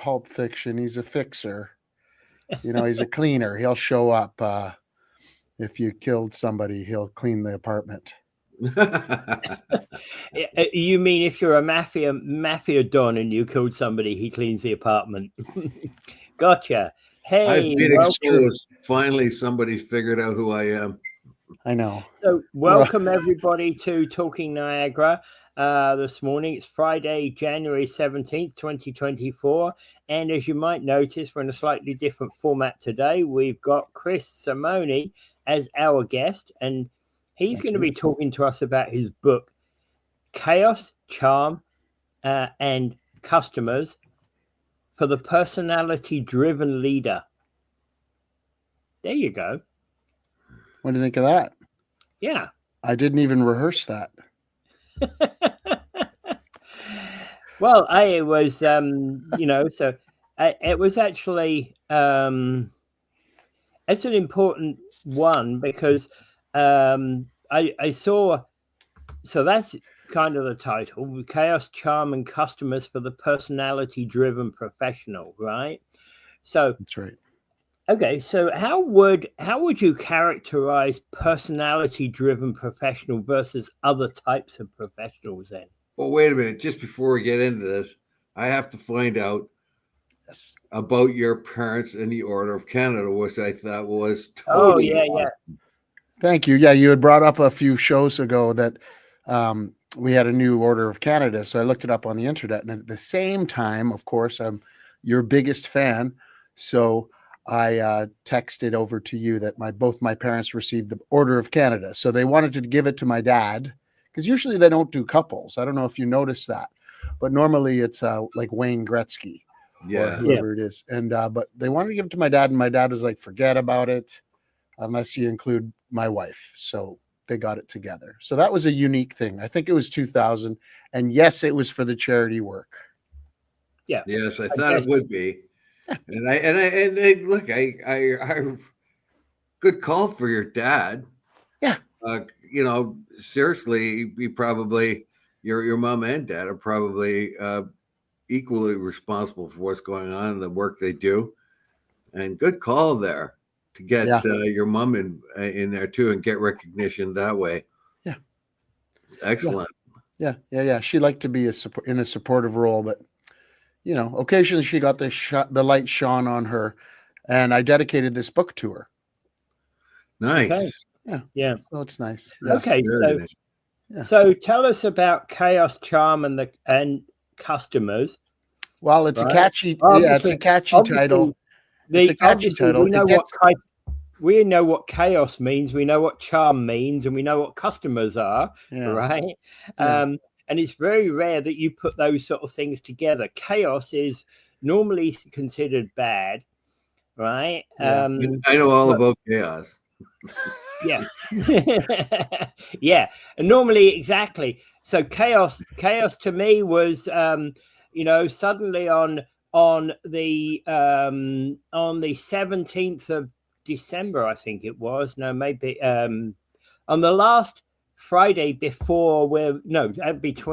Pulp Fiction. He's a fixer. He's a cleaner. He'll show up. If you killed somebody, he'll clean the apartment. You mean if you're a mafia don and you killed somebody, he cleans the apartment? Gotcha. Hey, I've been exposed. Finally, somebody's figured out who I am. I know. So welcome everybody to Talking Niagara. This morning, it's Friday, January 17th, 2024. And as you might notice, we're in a slightly different format today. We've got Chris Simone as our guest, and he's going to be talking to us about his book, Chaos, Charm, and Customers for the Personality-Driven Leader. There you go. What do you think of that? Yeah. I didn't even rehearse that. Well, it was, so it was actually, it's an important one because I saw, so that's kind of the title, Chaos, Charm, and Customers for the Personality-Driven Professional, right? So that's right. Okay, so how would you characterize personality-driven professional versus other types of professionals then? Well, wait a minute. Just before we get into this, I have to find out about your parents in the Order of Canada, which I thought was totally awesome. Yeah. Thank you. Yeah, you had brought up a few shows ago that we had a new Order of Canada, so I looked it up on the internet, and at the same time, of course, I'm your biggest fan, so I texted over to you that both my parents received the Order of Canada. So they wanted to give it to my dad because usually they don't do couples. I don't know if you noticed that, but normally it's like Wayne Gretzky or whoever it is. And but they wanted to give it to my dad, and my dad was like, forget about it unless you include my wife. So they got it together. So that was a unique thing. I think it was 2000. And yes, it was for the charity work. Yeah. Yes, I thought it would be. And I look, I good call for your dad. Yeah. Seriously, he probably your mom and dad are probably equally responsible for what's going on and the work they do. And good call there to get your mom in there too and get recognition that way. Yeah. Excellent. Yeah. She liked to be in a supportive role, but occasionally she got the light shone on her, and I dedicated this book to her. Nice. Okay. Yeah. Oh, it's nice. Yeah. Okay. So tell us about Chaos, Charm, and Customers. Well, it's a catchy. It's a catchy title. It's a catchy title. We know what chaos means. We know what charm means, and we know what customers are. Yeah. Right. Yeah. And it's very rare that you put those sort of things together. Chaos is normally considered bad, right? Yeah. I know all about chaos. Yeah. Yeah. And normally, exactly. So chaos to me was, suddenly on the 17th of December, I think it was. No, maybe on the last Friday before that'd be it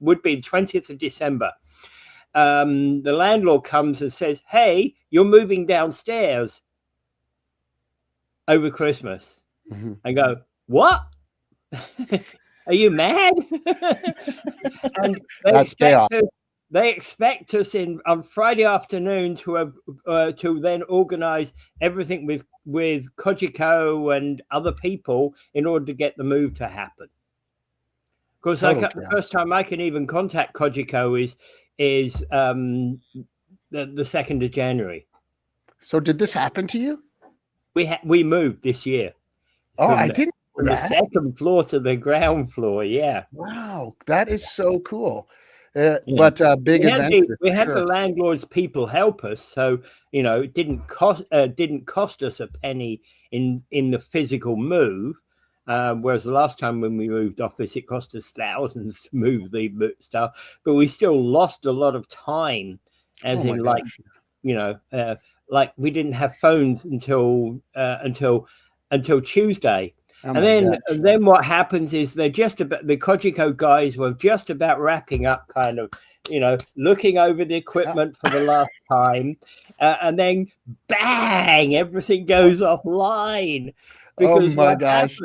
would be the 20th of December. The landlord comes and says, hey, you're moving downstairs over Christmas. Mm-hmm. I go, what? Are you mad? And they expect us on Friday afternoon to then organize everything with Kojiko and other people in order to get the move to happen. Because the first time I can even contact Kojiko is the 2nd of January. So did this happen to you? We moved this year. Oh, I didn't. From the second floor to the ground floor. Yeah. Wow, that is so cool. But big adventure. We had the landlord's people help us, so it didn't cost us a penny in the physical move. Whereas the last time when we moved office, it cost us thousands to move the stuff, but we still lost a lot of time. Like we didn't have phones until Tuesday. Oh, and then what happens is the Kojiko guys were just about wrapping up kind of looking over the equipment for the last time, and then bang, everything goes offline. Because my gosh.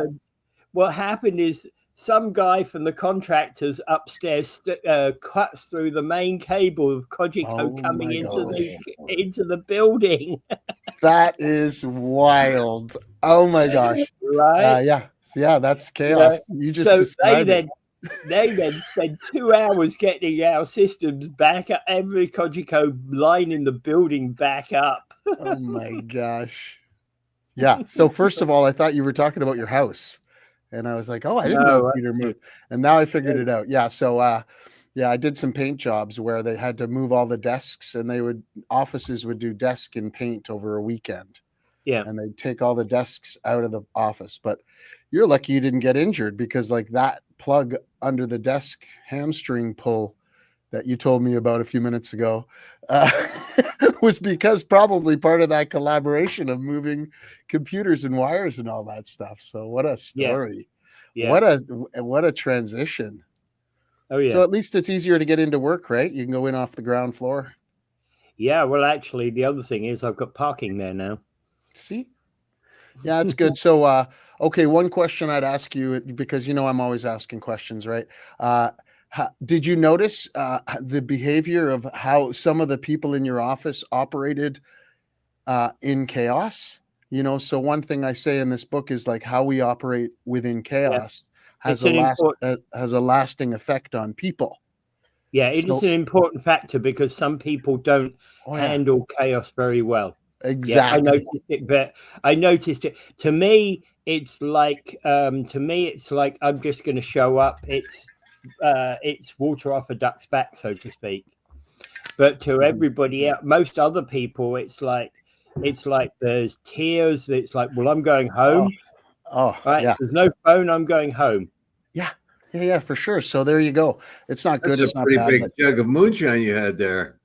what happened is some guy from the contractors upstairs cuts through the main cable of Kojiko coming into the building. That is wild. Oh my gosh. Right? Yeah, that's chaos. You just described it. They then spent 2 hours getting our systems back up, every Kojiko line in the building back up. Oh my gosh. Yeah. So first of all, I thought you were talking about your house. And I was like, oh, I didn't know Peter moved. And now I figured it out. Yeah. So I did some paint jobs where they had to move all the desks, and offices would do desk and paint over a weekend. Yeah. And they'd take all the desks out of the office. But you're lucky you didn't get injured, because like that plug under the desk hamstring pull that you told me about a few minutes ago was because probably part of that collaboration of moving computers and wires and all that stuff. So what a story. Yeah. What a transition. Oh yeah. So at least it's easier to get into work, right? You can go in off the ground floor. Yeah. Well, actually, the other thing is I've got parking there now. See? Yeah, it's good. So, okay, one question I'd ask you, because I'm always asking questions, right? Did you notice the behavior of how some of the people in your office operated in chaos? So one thing I say in this book is like how we operate within chaos has a lasting effect on people. Yeah, it is an important factor, because some people don't handle chaos very well. Exactly. Yeah, I noticed it. To me, it's like I'm just going to show up. It's water off a duck's back, so to speak. But to everybody else, most other people, it's like there's tears. It's like, well, I'm going home. Right. Yeah. There's no phone. I'm going home. Yeah, for sure. So there you go. It's not good. That's it's not pretty bad, big jug of moonshine you had there.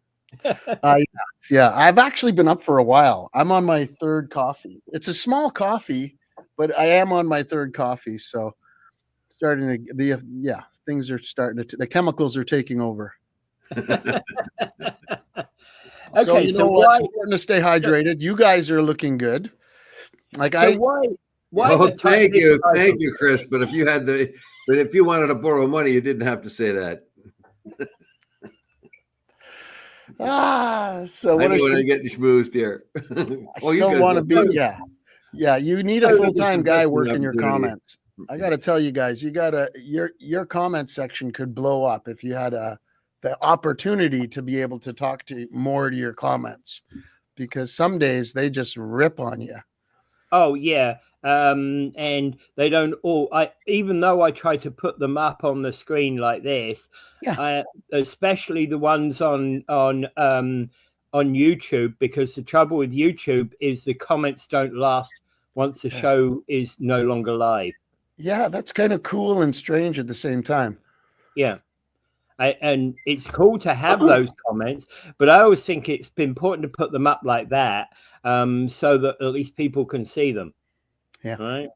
Yeah, I've actually been up for a while. I'm on my third coffee. It's a small coffee, but I am on my third coffee. So things are starting to, the chemicals are taking over. Okay, so it's important to stay hydrated. You guys are looking good. Like why thank you, Chris. But if you wanted to borrow money, you didn't have to say that. So what I want to get schmoozed here. I still want to be. Yeah. You need a full-time guy working your comments. I got to tell you guys, your comment section could blow up if you had the opportunity to be able to talk to more to your comments, because some days they just rip on you. Oh yeah. And they don't even though I try to put them up on the screen like this, especially the ones on YouTube, because the trouble with YouTube is the comments don't last once the show is no longer live. Yeah, that's kind of cool and strange at the same time. Yeah. And it's cool to have those comments, but I always think it's important to put them up like that, so that at least people can see them. Yeah. Right.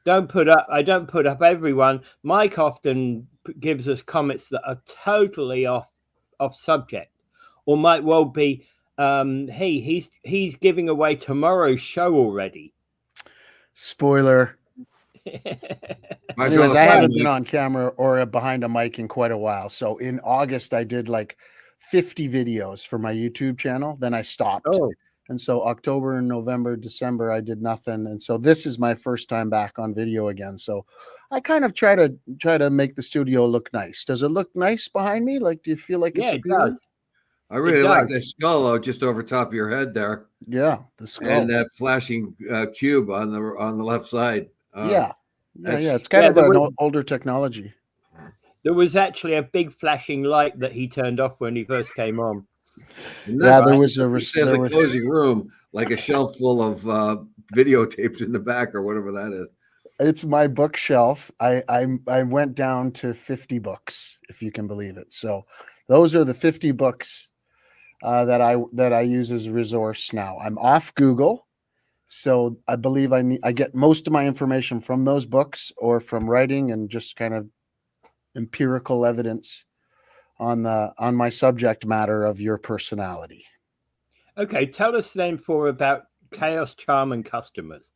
I don't put up everyone. Mike often gives us comments that are totally off subject, or might well be, hey, he's giving away tomorrow's show already. Spoiler. Anyways, I haven't been on camera or behind a mic in quite a while. So in August, I did like 50 videos for my YouTube channel. Then I stopped. And so October and November, December, I did nothing. And so this is my first time back on video again. So I kind of try to make the studio look nice. Does it look nice behind me? Like, do you feel like it's appealing? I really like the skull just over top of your head there. Yeah, the skull. And that flashing cube on the left side. It's kind of an older technology. There was actually a big flashing light that he turned off when he first came on. There was a cozy room, like a shelf full of videotapes in the back or whatever that is. It's my bookshelf. I went down to 50 books, if you can believe it. So those are the 50 books that I use as a resource now. I'm off Google, so I believe I get most of my information from those books or from writing and just kind of empirical evidence on my subject matter of your personality. Okay, tell us then about chaos, charm, and customers.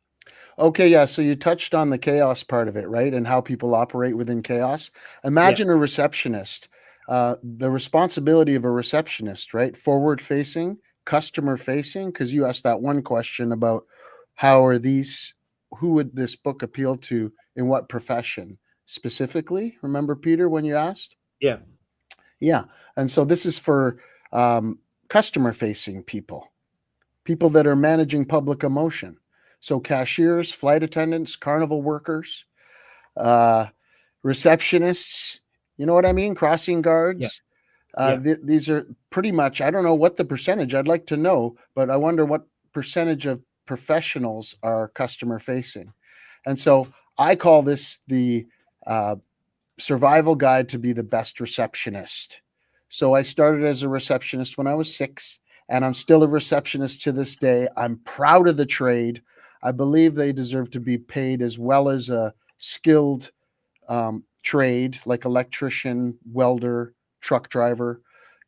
Okay, yeah. So you touched on the chaos part of it, right? And how people operate within chaos. Imagine a receptionist. The responsibility of a receptionist, right? Forward facing, customer facing. Because you asked that one question about who would this book appeal to in what profession specifically? Remember, Peter, when you asked? Yeah. Yeah. And so this is for customer facing people that are managing public emotion. So cashiers, flight attendants, carnival workers, receptionists, you know what I mean? Crossing guards. These are pretty much, I don't know what the percentage, I'd like to know, but I wonder what percentage of professionals are customer facing. And so I call this the survival guide to be the best receptionist. So I started as a receptionist when I was 6, and I'm still a receptionist to this day. I'm proud of the trade. I believe they deserve to be paid as well as a skilled trade like electrician, welder, truck driver,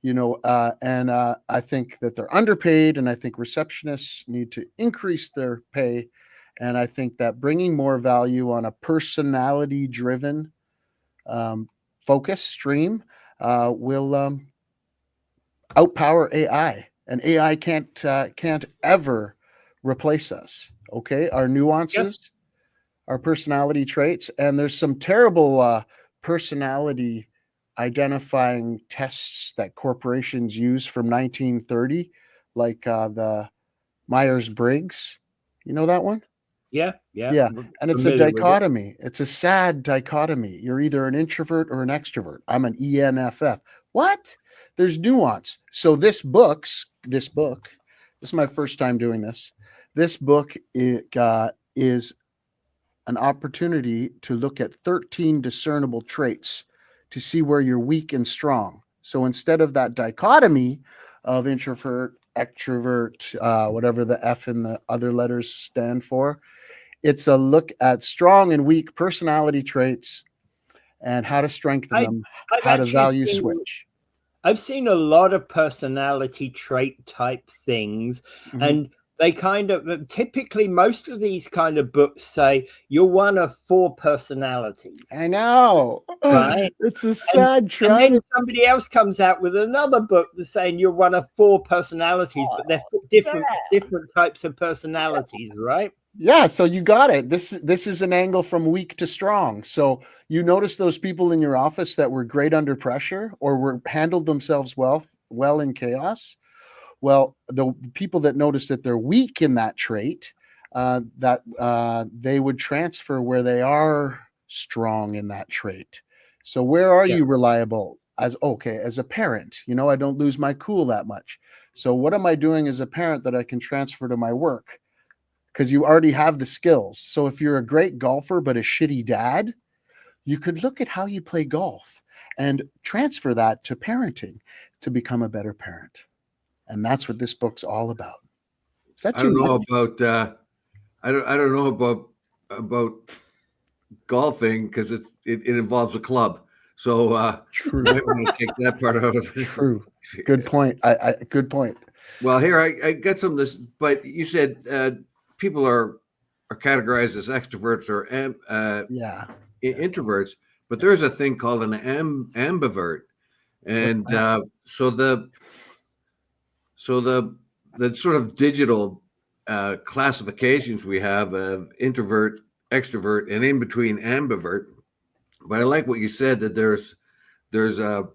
and I think that they're underpaid, and I think receptionists need to increase their pay. And I think that bringing more value on a personality driven focus stream will outpower AI, and AI can't ever replace us. Okay, our nuances, our personality traits, and there's some terrible personality identifying tests that corporations use from 1930, like the Myers-Briggs. You know that one? Yeah. And it's a dichotomy. It's a sad dichotomy. You're either an introvert or an extrovert. I'm an ENFF. What? There's nuance. So this is my first time doing this. This book is an opportunity to look at 13 discernible traits to see where you're weak and strong. So instead of that dichotomy of introvert, extrovert, whatever the F and the other letters stand for, it's a look at strong and weak personality traits and how to strengthen them, how to value switch. I've seen a lot of personality trait type things, and they kind of typically, most of these kind of books say you're one of 4 personalities. I know, right? It's a sad trend. And then somebody else comes out with another book that's saying you're one of 4 personalities, but they're different types of personalities, right? Yeah, so you got it. This is an angle from weak to strong. So you notice those people in your office that were great under pressure or handled themselves well in chaos. Well, the people that notice that they're weak in that trait, that they would transfer where they are strong in that trait. So where are you reliable? As a parent, I don't lose my cool that much. So what am I doing as a parent that I can transfer to my work? Because you already have the skills. So if you're a great golfer but a shitty dad, you could look at how you play golf and transfer that to parenting to become a better parent. And that's what this book's all about. Is that too much? I don't know about golfing because it involves a club. So true. You might want to take that part out of it. True. Good point. Good point. Well, here I got some of this, but you said people are categorized as extroverts or introverts, but there's a thing called an ambivert, and so the sort of digital classifications we have of introvert, extrovert, and in between ambivert. But I like what you said, that there's an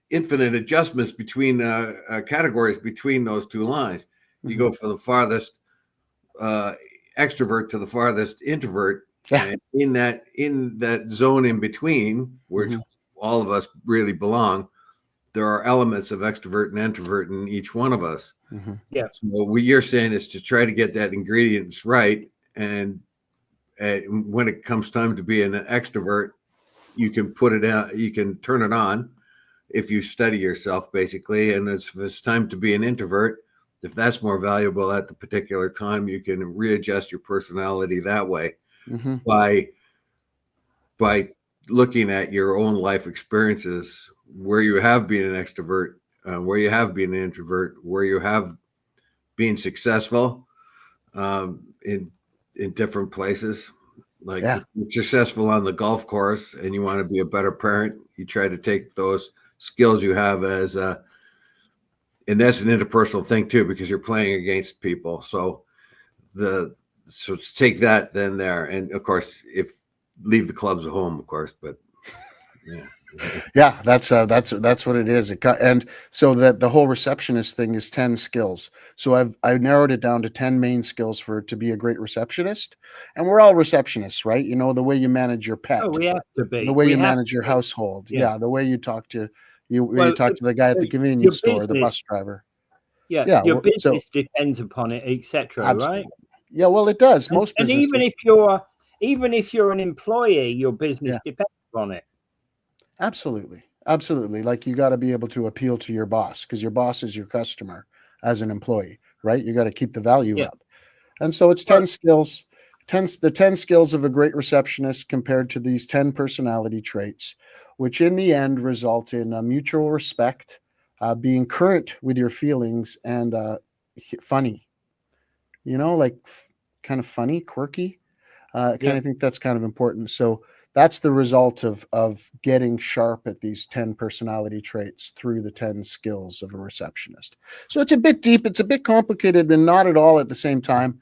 infinite adjustments between categories between those two lines. You go from the farthest extrovert to the farthest introvert, and in that zone in between, which all of us really belong, there are elements of extrovert and introvert in each one of us. Yeah. So what you're saying is to try to get that ingredients right, and when it comes time to be an extrovert, you can put it out, you can turn it on if you study yourself, basically. And if it's time to be an introvert, if that's more valuable at the particular time, you can readjust your personality that way by looking at your own life experiences where you have been an extrovert, where you have been an introvert, where you have been successful in different places. Like if you're successful on the golf course and you want to be a better parent, you try to take those skills you have as and that's an interpersonal thing too, because you're playing against people. So take that then there, and of course, if leave the clubs at home, of course, but yeah. Yeah, that's what it is. And so that the whole receptionist thing is 10 skills. So I've narrowed it down to 10 main skills to be a great receptionist. And we're all receptionists, right? You know, the way you manage your pet, Oh, we have to be. the way you manage your household. Yeah, the way you talk to you talk to the guy at the convenience store, the bus driver. Yeah, your business depends upon it, etc. Right? Yeah, well, it does. Most businesses. And even if you're an employee, your business depends on it. Absolutely. Like you got to be able to appeal to your boss, because your boss is your customer as an employee, right? You got to keep the value up. And so it's 10 skills, the 10 skills of a great receptionist compared to these 10 personality traits, which in the end result in mutual respect, being current with your feelings, and funny, like kind of funny, quirky. I kind of think that's kind of important. So that's the result of getting sharp at these 10 personality traits through the 10 skills of a receptionist. So it's a bit deep, it's a bit complicated, and not at all at the same time.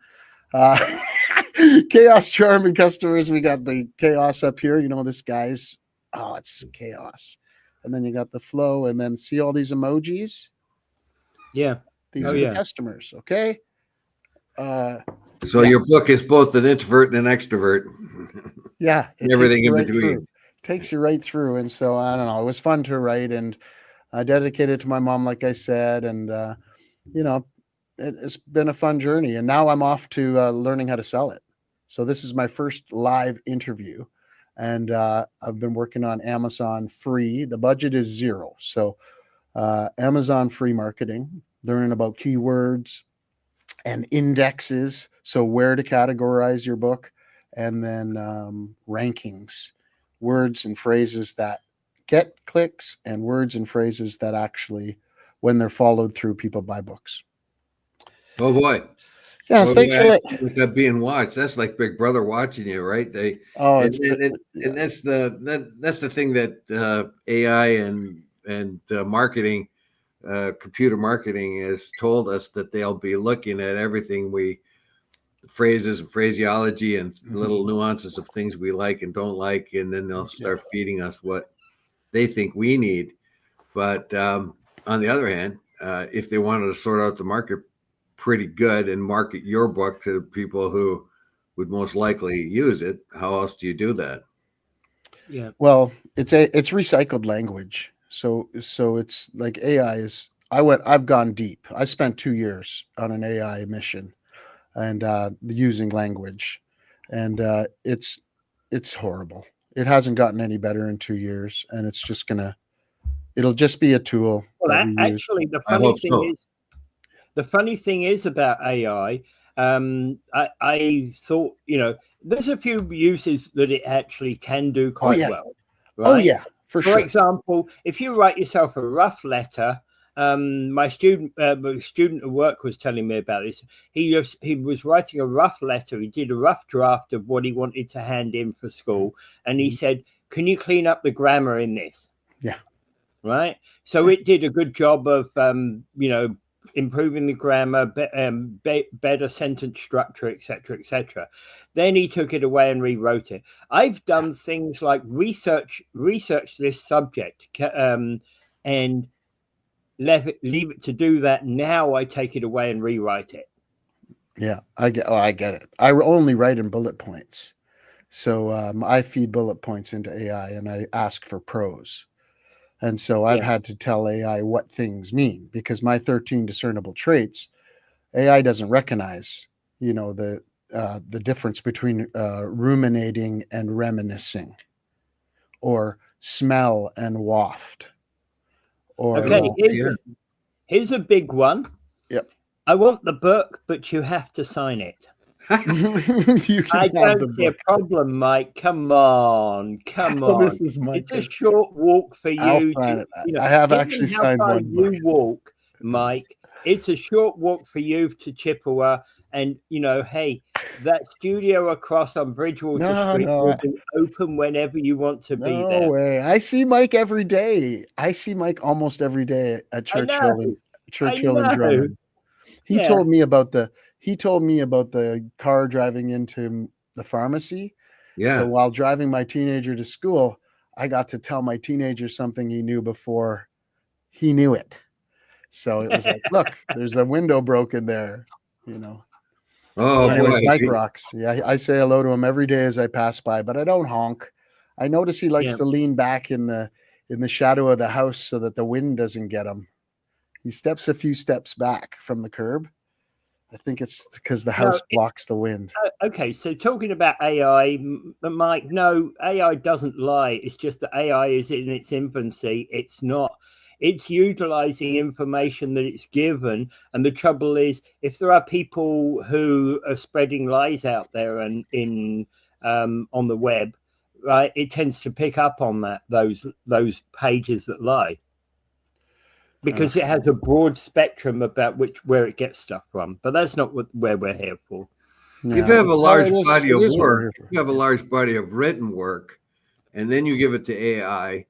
Chaos, charm, and customers. We got the chaos up here. This guy's, it's chaos. And then you got the flow, and then see all these emojis? Yeah. These are the customers, okay? So your book is both an introvert and an extrovert. Yeah. Everything in between. Takes you right through. And so, I don't know, it was fun to write, and I dedicated to my mom, like I said, and, it's been a fun journey. And now I'm off to learning how to sell it. So this is my first live interview, and I've been working on Amazon free. The budget is $0. So Amazon free marketing, learning about keywords and indexes. So where to categorize your book, and then rankings, words and phrases that get clicks, and words and phrases that actually, when they're followed through, people buy books. Oh boy. Yes, thanks for that being watched. That's like Big Brother watching you, right? And that's the thing that AI and marketing, computer marketing has told us, that they'll be looking at everything phrases and phraseology and little nuances of things we like and don't like, and then they'll start feeding us what they think we need. But on the other hand, if they wanted to sort out the market pretty good and market your book to people who would most likely use it, how else do you do that? Yeah. Well, it's recycled language. So it's like AI is. I've gone deep. I spent 2 years on an AI mission, and using language, and it's horrible. It hasn't gotten any better in 2 years, and it'll just be a tool. Well, actually, the funny thing is about AI. I thought, there's a few uses that it actually can do quite well. Right? Oh yeah, for sure. For example, if you write yourself a rough letter, my student at work was telling me about this. He was writing a rough letter. He did a rough draft of what he wanted to hand in for school, and he said, "Can you clean up the grammar in this?" Yeah. Right. So it did a good job of, improving the grammar, better sentence structure, etc., etc. Then he took it away and rewrote it. I've done things like research this subject, and leave it to do that. Now I take it away and rewrite it. Yeah, I get it. I only write in bullet points. So I feed bullet points into AI, and I ask for prose. And so I've had to tell AI what things mean, because my 13 discernible traits, AI doesn't recognize, the difference between ruminating and reminiscing, or smell and waft. Or here's a big one. Yep. I want the book, but you have to sign it. You can I have don't the see a book. problem, Mike. Come on, come Well, on. this is my It's a short walk for I'll you. sign To, it. you know, I have given actually how signed far one book. you walk, Mike, it's a short walk for you to Chippewa. And, hey, that studio across on Bridgewater No, Street no, will be open whenever you want to be no there. way. I see Mike every day. I see Mike almost every day at I know. Churchill and Drummond. He Yeah. told me about the car driving into the pharmacy. Yeah. So while driving my teenager to school, I got to tell my teenager something he knew before he knew it. So it was like, look, there's a window broken there, Oh, Anyways, boy. Mike rocks. Yeah, I say hello to him every day as I pass by, but I don't honk. I notice he likes Yeah. to lean back in the shadow of the house so that the wind doesn't get him. He steps a few steps back from the curb. I think it's because the house blocks the wind. Okay, so talking about AI, Mike, no, AI doesn't lie. It's just that AI is in its infancy. It's not. It's utilizing information that it's given. And the trouble is, if there are people who are spreading lies out there and on the web, right, it tends to pick up on those pages that lie. Because it has a broad spectrum about where it gets stuff from, but that's not where we're here for. Yeah. If you have a large body of work, you have a large body of written work, and then you give it to AI.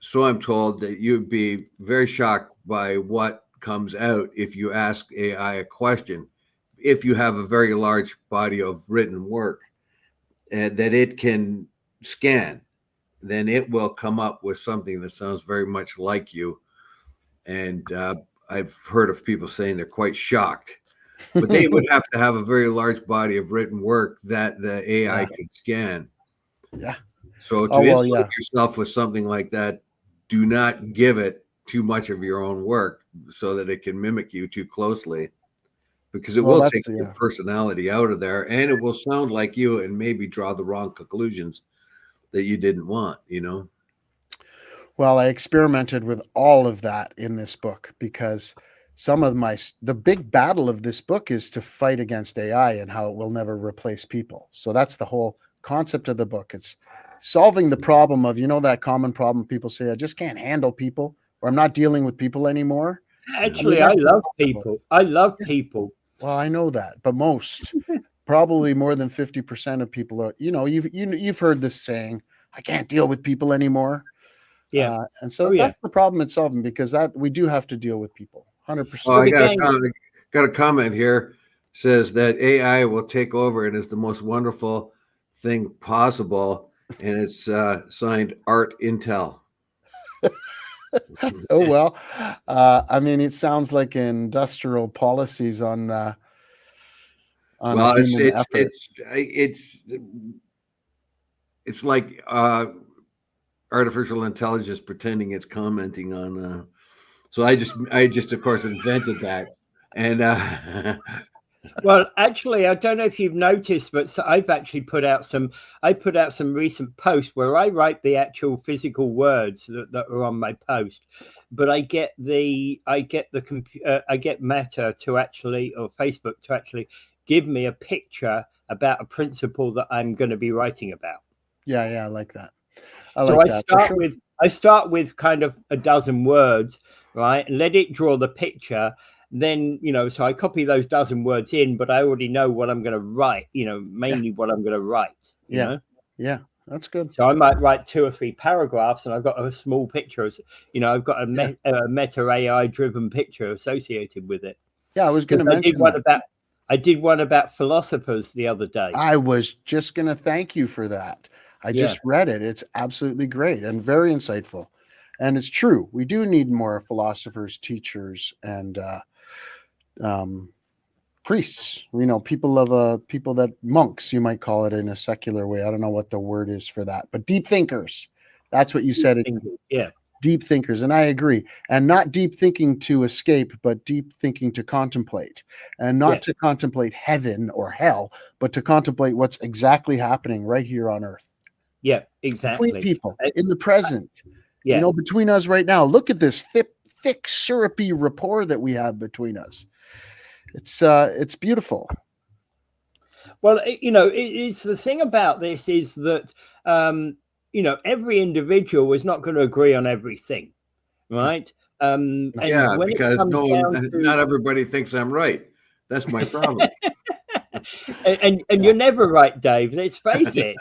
So I'm told that you'd be very shocked by what comes out if you ask AI a question. If you have a very large body of written work that it can scan, then it will come up with something that sounds very much like you. And I've heard of people saying they're quite shocked, but they would have to have a very large body of written work that the AI could scan. Yeah. So to insulate yourself with something like that, do not give it too much of your own work so that it can mimic you too closely, because it will take your personality out of there, and it will sound like you and maybe draw the wrong conclusions that you didn't want, Well, I experimented with all of that in this book because the big battle of this book is to fight against AI and how it will never replace people. So that's the whole concept of the book. It's solving the problem of, that common problem people say, I just can't handle people, or I'm not dealing with people anymore. Actually, I love people. I love people. Well, I know that, but probably more than 50% of people are, you've heard this saying, I can't deal with people anymore. Yeah. And so that's the problem it's solving, because that we do have to deal with people 100%. Well, I got a comment here, says that AI will take over and is the most wonderful thing possible. And it's signed Art Intel. Oh, well, I mean, it sounds like industrial policies on well, human effort. It's like artificial intelligence pretending it's commenting on. So I just of course invented that, and. Well, actually, I don't know if you've noticed, but I've actually put out some recent posts where I write the actual physical words that are on my post, but I get Meta to actually, or Facebook to actually give me a picture about a principle that I'm going to be writing about. Yeah, I like that. I start with kind of a dozen words, right? And let it draw the picture. Then, so I copy those dozen words in, but I already know what I'm going to write, mainly what I'm going to write. Yeah, that's good. So I might write 2 or 3 paragraphs, and I've got a small picture, I've got a Meta AI driven picture associated with it. Yeah, I was going to mention I did one about philosophers the other day. I was just going to thank you for that. I just read it. It's absolutely great and very insightful. And it's true. We do need more philosophers, teachers, and priests, people that monks, you might call it in a secular way. I don't know what the word is for that, but deep thinkers. That's what you said. Yeah. Deep thinkers. And I agree. And not deep thinking to escape, but deep thinking to contemplate, and not to contemplate heaven or hell, but to contemplate what's exactly happening right here on earth. Yeah, exactly. Between people in the present, between us right now. Look at this thick, syrupy rapport that we have between us. It's beautiful. Well, it's the thing about this is that, every individual is not going to agree on everything, right? And Yeah, when it because comes down not to, everybody thinks I'm right. That's my problem. and you're never right, Dave. Let's face it.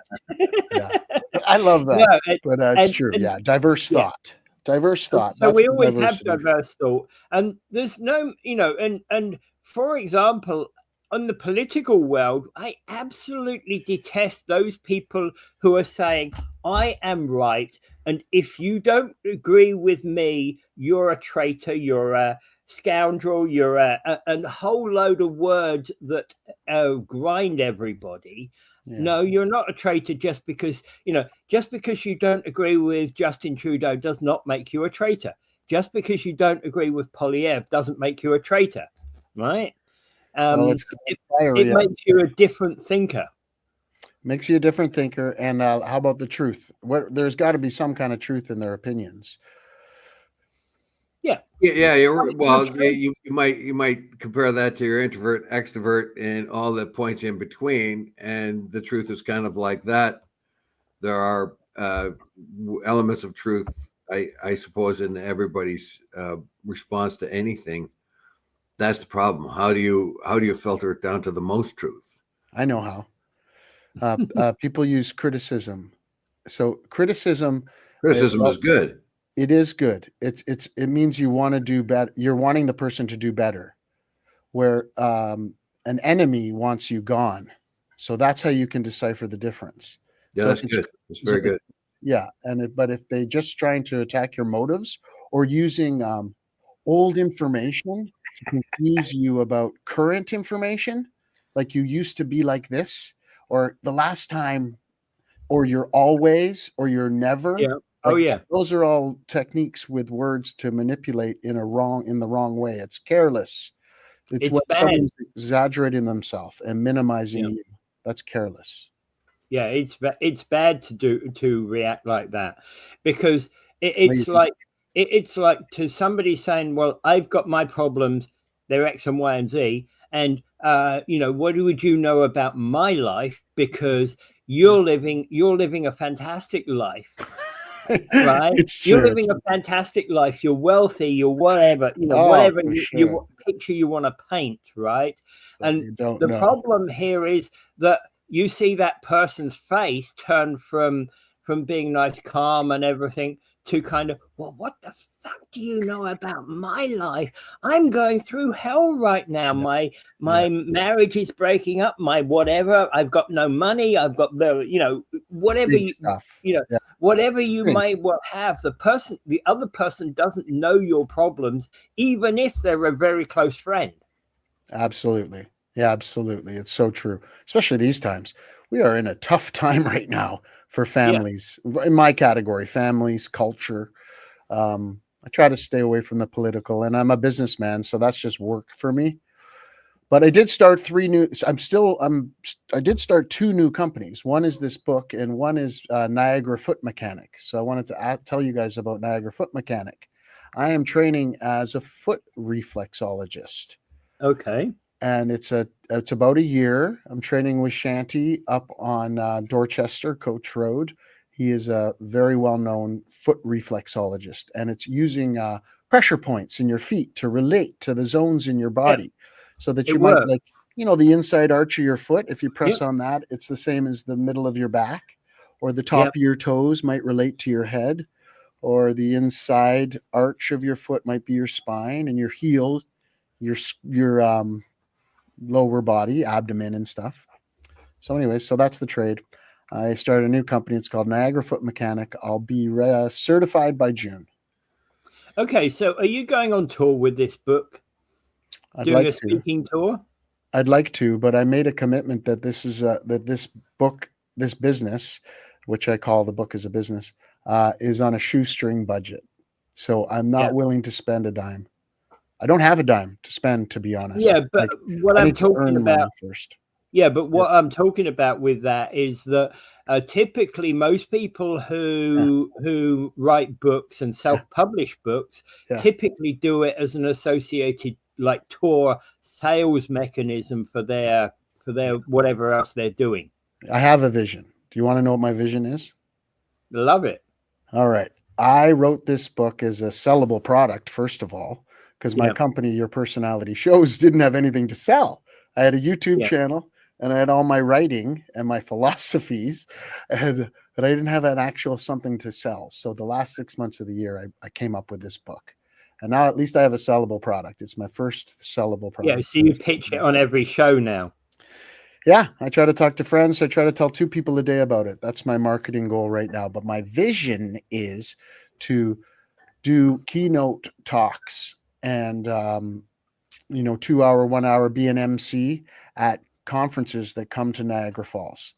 Yeah, I love that. No, But it's true. and Yeah, diverse yeah. thought. Diverse thought. So That's we the always have diversity. diverse thought, and there's no, and for example, on the political world, I absolutely detest those people who are saying, I am right, and if you don't agree with me, you're a traitor, you're a scoundrel, you're a whole load of words that grind everybody. Yeah. No, you're not a traitor just because you don't agree with Justin Trudeau does not make you a traitor. Just because you don't agree with Polyev doesn't make you a traitor, right? Well, It makes you a different thinker. Makes you a different thinker. And how about the truth? There's got to be some kind of truth in their opinions. Yeah. Yeah. You might compare that to your introvert, extrovert, and all the points in between. And the truth is kind of like that. There are elements of truth, I suppose, in everybody's response to anything. That's the problem. How do you filter it down to the most truth? I know how. People use criticism. So criticism is good. It is good. It means you want to do better. You're wanting the person to do better. Where an enemy wants you gone. So that's how you can decipher the difference. Yeah, so that's good. It's very good. Yeah, but if they just trying to attack your motives or using old information to confuse you about current information, like you used to be like this, or the last time, or you're always, or you're never. Yeah. Oh, yeah. Those are all techniques with words to manipulate in the wrong way. It's careless. It's when someone's exaggerating themselves and minimizing you. That's careless. Yeah, it's bad to react like that, because it's like to somebody saying, well, I've got my problems, they're X and Y and Z, and what would you know about my life, because you're living a fantastic life. Right? You're living a fantastic life. You're wealthy. You're whatever, whatever you picture you want to paint, right? And the problem here is that you see that person's face turn from being nice, calm, and everything to kind of, well, what the fuck do you know about my life? I'm going through hell right now. My marriage is breaking up. My whatever. I've got no money. I've got whatever whatever you may well have. The other person doesn't know your problems, even if they're a very close friend. Absolutely. Yeah, absolutely. It's so true. Especially these times. We are in a tough time right now for families. Yeah. In my category, families, culture. I try to stay away from the political, and I'm a businessman, so that's just work for me. But I did start I did start 2 new companies. One is this book, and one is Niagara Foot Mechanic. So I wanted to tell you guys about Niagara Foot Mechanic. I am training as a foot reflexologist. Okay. And it's about a year. I'm training with Shanty up on Dorchester, Coach Road. He is a very well-known foot reflexologist, and it's using pressure points in your feet to relate to the zones in your body, so that you might the inside arch of your foot. If you press on that, it's the same as the middle of your back, or the top of your toes might relate to your head, or the inside arch of your foot might be your spine, and your heel, your lower body, abdomen and stuff. So anyway, so that's the trade. I started a new company. It's called Niagara Foot Mechanic. I'll be certified by June. Okay, so are you going on tour with this book? Doing a speaking tour? I'd like to, but I made a commitment that this is that this book, this business, which I call the book as a business, is on a shoestring budget. So I'm not willing to spend a dime. I don't have a dime to spend, to be honest. Yeah, but what I'm talking about first. Yeah, but what I'm talking about with that is that typically most people who write books and self-publish books typically do it as an associated tour sales mechanism for their for their whatever else they're doing. I have a vision. Do you want to know what my vision is? Love it. All right. I wrote this book as a sellable product, first of all, because my Yeah. company, Your Personality Shows, didn't have anything to sell. I had a YouTube Yeah. channel and I had all my writing and my philosophies, but I didn't have an actual something to sell. So the last 6 months of the year, I came up with this book. And now at least I have a sellable product. It's my first sellable product. Yeah, so you pitch it on every show now. Yeah, I try to talk to friends. I try to tell 2 people a day about it. That's my marketing goal right now. But my vision is to do keynote talks and, 2 hour, 1 hour, be an MC at conferences that come to Niagara Falls.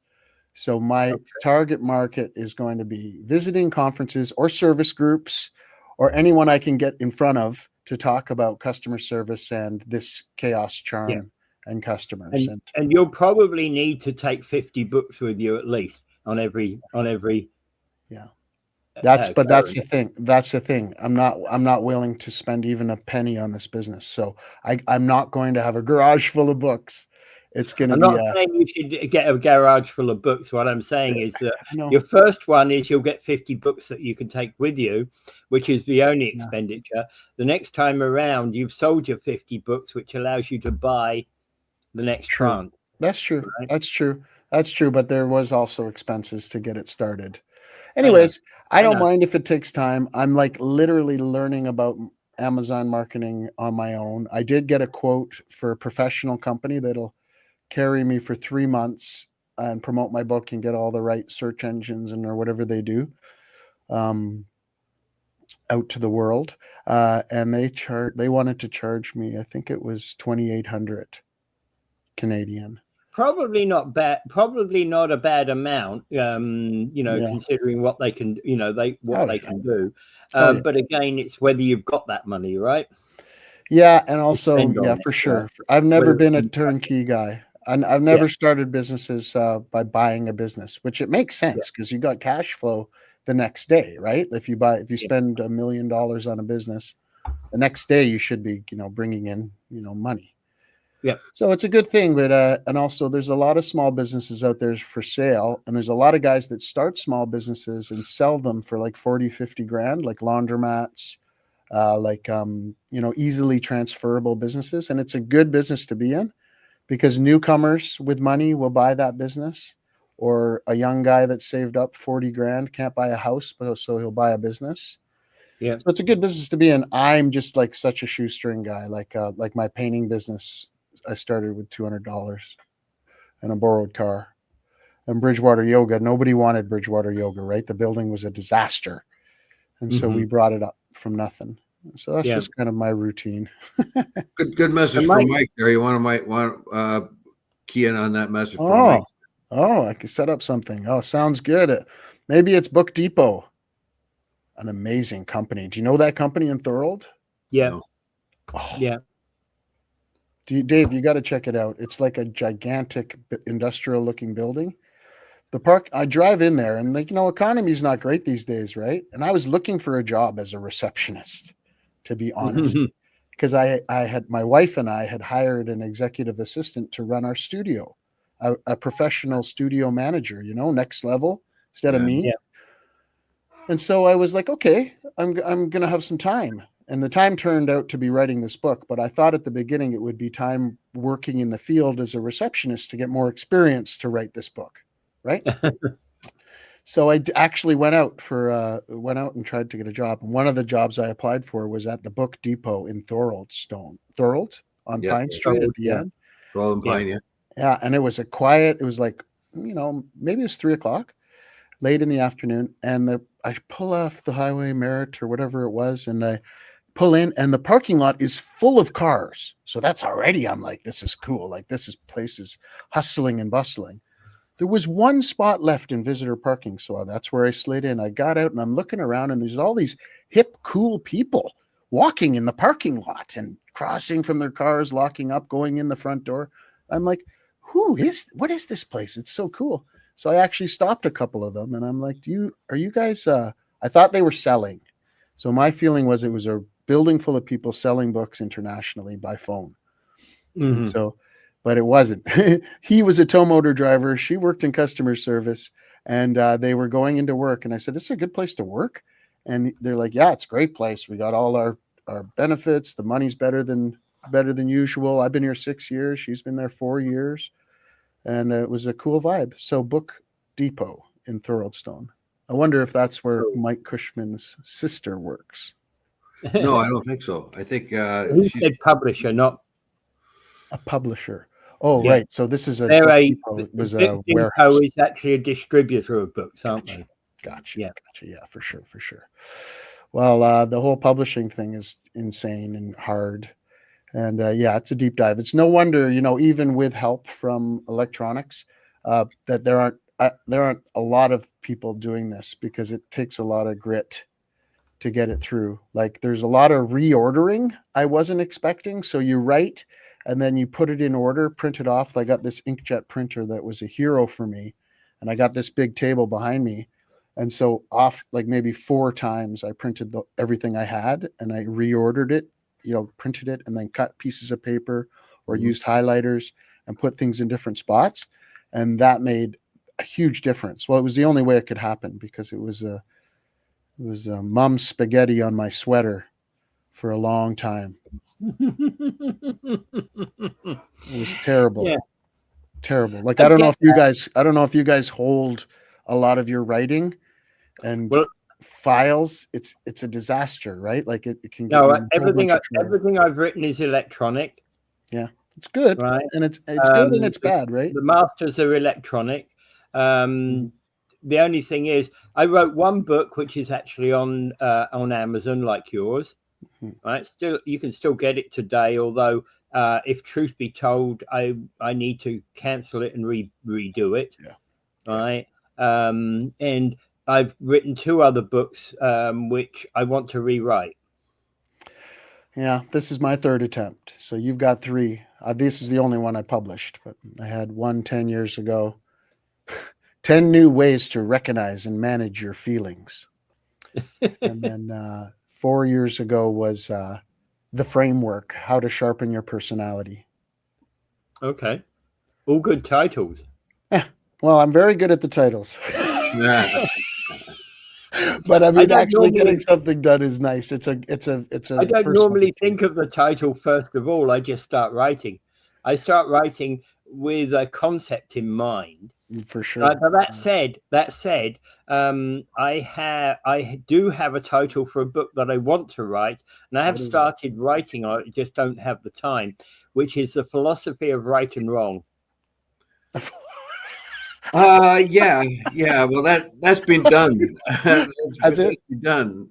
So my target market is going to be visiting conferences or service groups or anyone I can get in front of to talk about customer service and this chaos charm and customers. And you'll probably need to take 50 books with you at least on every. Yeah. That's the thing. That's the thing. I'm not willing to spend even a penny on this business. So I'm not going to have a garage full of books. It's going to be. I'm not saying you should get a garage full of books. What I'm saying is that No. your first one is you'll get 50 books that you can take with you, which is the only expenditure. The next time around, you've sold your 50 books, which allows you to buy the next tranche. That's true. Right? That's true. That's true. But there was also expenses to get it started. Anyways, I don't mind if it takes time. I'm like literally learning about Amazon marketing on my own. I did get a quote for a professional company that'll carry me for 3 months and promote my book and get all the right search engines or whatever they do out to the world. And they wanted to charge me, I think it was 2,800 Canadian. Probably not bad. Probably not a bad amount. Considering what they can, they can do. But again, it's whether you've got that money, right? Yeah, and also, for sure. I've never been a turnkey guy. I've never started businesses by buying a business, which it makes sense because you got cash flow the next day, right? If you spend $1 million on a business, the next day you should be, bringing in, money. Yeah. So it's a good thing, but and also there's a lot of small businesses out there for sale, and there's a lot of guys that start small businesses and sell them for like 40, 50 grand, like laundromats, easily transferable businesses. And it's a good business to be in because newcomers with money will buy that business, or a young guy that saved up 40 grand can't buy a house, so he'll buy a business. Yeah. So it's a good business to be in. I'm just like such a shoestring guy, like my painting business. I started with $200 and a borrowed car. And Bridgewater Yoga, nobody wanted Bridgewater Yoga, right? The building was a disaster. And so we brought it up from nothing. So that's just kind of my routine. Good message from Mike there. You might want to key in on that message from Mike. Oh, I can set up something. Oh, sounds good. Maybe it's Book Depot, an amazing company. Do you know that company in Thorold? Yeah. No. Oh. Yeah. Dave, you got to check it out. It's like a gigantic industrial looking building. The park, I drive in there and economy is not great these days, right? And I was looking for a job as a receptionist, to be honest, because I had, my wife and I had hired an executive assistant to run our studio, a professional studio manager, next level instead of me. Yeah. And so I was like, okay, I'm going to have some time. And the time turned out to be writing this book, but I thought at the beginning it would be time working in the field as a receptionist to get more experience to write this book, right? So I actually went out and tried to get a job. And one of the jobs I applied for was at the Book Depot in Thorold on Pine Street at the end. Thorold and Pine, Yeah, and it was it was like, maybe it was 3:00 late in the afternoon. And I pull off the highway, Merritt or whatever it was, and I pull in and the parking lot is full of cars. So that's already, I'm like, this is cool. Like place is hustling and bustling. There was one spot left in visitor parking. So that's where I slid in. I got out and I'm looking around and there's all these hip, cool people walking in the parking lot and crossing from their cars, locking up, going in the front door. I'm like, what is this place? It's so cool. So I actually stopped a couple of them and I'm like, are you guys, I thought they were selling. So my feeling was it was a building full of people selling books internationally by phone. So but it wasn't. He was a tow motor driver. She worked in customer service, and they were going into work. And I said, "This is a good place to work." And they're like, "Yeah, it's a great place. We got all our benefits. The money's better than usual. I've been here 6 years. She's been there 4 years, and it was a cool vibe." So Book Depot in Thoroldstone. I wonder if that's where Mike Cushman's sister works. No, I don't think so. I think He she's said publisher, not a publisher. Oh, Yeah. right. So this is a they're Book a Depot. It was a Book warehouse. Depot is actually a distributor of books, aren't Gotcha. they? Gotcha. Yeah. Gotcha. Yeah, for sure. Well, the whole publishing thing is insane and hard. And yeah, it's a deep dive. It's no wonder, even with help from electronics, that there aren't a lot of people doing this, because it takes a lot of grit to get it through. Like, there's a lot of reordering I wasn't expecting. So you write and then you put it in order, print it off. I got this inkjet printer that was a hero for me, and I got this big table behind me. And so off like maybe 4 times I printed everything I had, and I reordered it, printed it, and then cut pieces of paper or used highlighters and put things in different spots. And that made a huge difference. Well, it was the only way it could happen, because it was a mom's spaghetti on my sweater for a long time. It was terrible. Yeah. Terrible. Like, I don't know if you guys hold a lot of your writing and files. It's a disaster, right? Like, it can get everything I've written is electronic. Yeah, it's good, right? And it's good and it's bad, right? The masters are electronic. The only thing is, I wrote one book which is actually on Amazon, like yours. Right? Still, you can still get it today. Although, if truth be told, I need to cancel it and redo it. Yeah. Right. And I've written 2 other books which I want to rewrite. Yeah, this is my 3rd attempt. So you've got 3. This is the only one I published, but I had one 10 years ago. 10 new ways to recognize and manage your feelings. And then 4 years ago was the framework, how to sharpen your personality. Okay. All good titles. Yeah. Well, I'm very good at the titles. yeah. But I mean, actually getting something done is nice. It's a. I don't normally think of the title first of all. I just start writing. I start writing with a concept in mind. For sure. But that said, I do have a title for a book that I want to write, and I have started writing. I just don't have the time, which is The Philosophy of Right and Wrong. Yeah. Well, that's been done. Has it been done?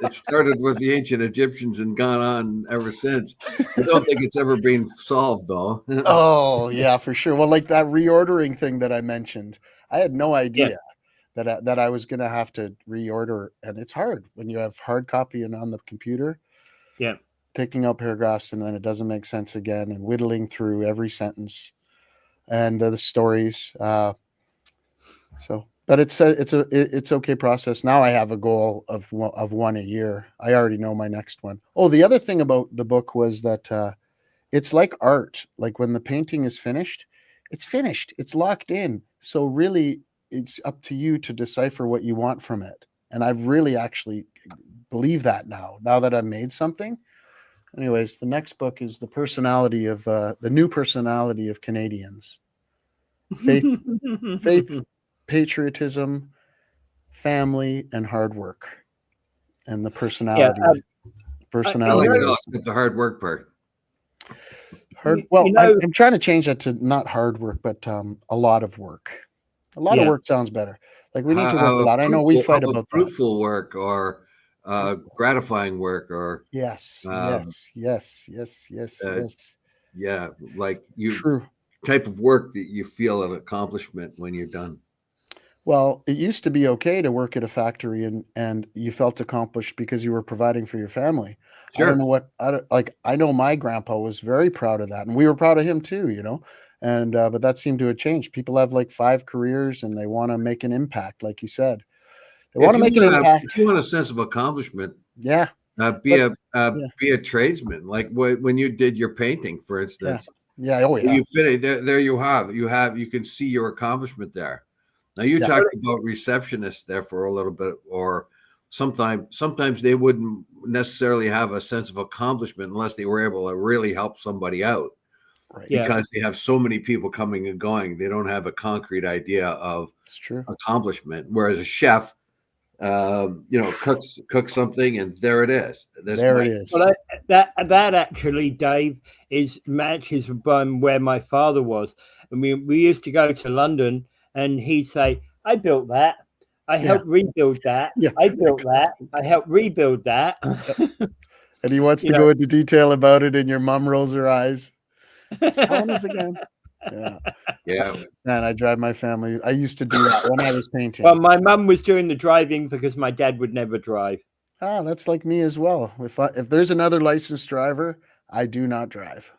It started with the ancient Egyptians and gone on ever since. I don't think it's ever been solved, though. Oh yeah, for sure. Well, like that reordering thing that I mentioned, I had no idea that I was going to have to reorder, and it's hard when you have hard copy and on the computer. Yeah, taking out paragraphs and then it doesn't make sense again, and whittling through every sentence and the stories. But it's okay process. Now I have a goal of one a year. I already know my next one. Oh, the other thing about the book was that it's like art. Like, when the painting is finished, it's finished. It's locked in. So really, it's up to you to decipher what you want from it. And I've really actually believe that now that I've made something. Anyways, the next book is the new personality of Canadians. Faith, patriotism, family, and hard work, and the personality. I like it all, except the hard work part. I'm trying to change that to not hard work, but a lot of work. A lot of work sounds better. Like, we need to work a lot. I know we fight about fruitful work or gratifying work or yes. Yeah, like you. True. Type of work that you feel an accomplishment when you're done. Well, it used to be okay to work at a factory and you felt accomplished because you were providing for your family. Sure. I don't know what I know my grandpa was very proud of that, and we were proud of him too, and but that seemed to have changed. People have like 5 careers and they want to make an impact, like you said. They want to make an impact. If you want a sense of accomplishment, be a tradesman, like when you did your painting, for instance. Yeah. Oh yeah. You fit it there. You can see your accomplishment there. Now you talked about receptionists there for a little bit, or sometimes they wouldn't necessarily have a sense of accomplishment unless they were able to really help somebody out. Right. Because they have so many people coming and going, they don't have a concrete idea of It's true. accomplishment. Whereas a chef, cooks something, and there it is. There it is. Well, that actually, Dave, matches where my father was. I mean, we used to go to London, and he'd say, "I built that. I helped rebuild that. Yeah. I built that. I helped rebuild that." And he wants to go into detail about it, and your mom rolls her eyes. It's telling us again. Yeah. Man, I drive my family. I used to do that when I was painting. Well, my mum was doing the driving because my dad would never drive. That's like me as well. If there's another licensed driver, I do not drive.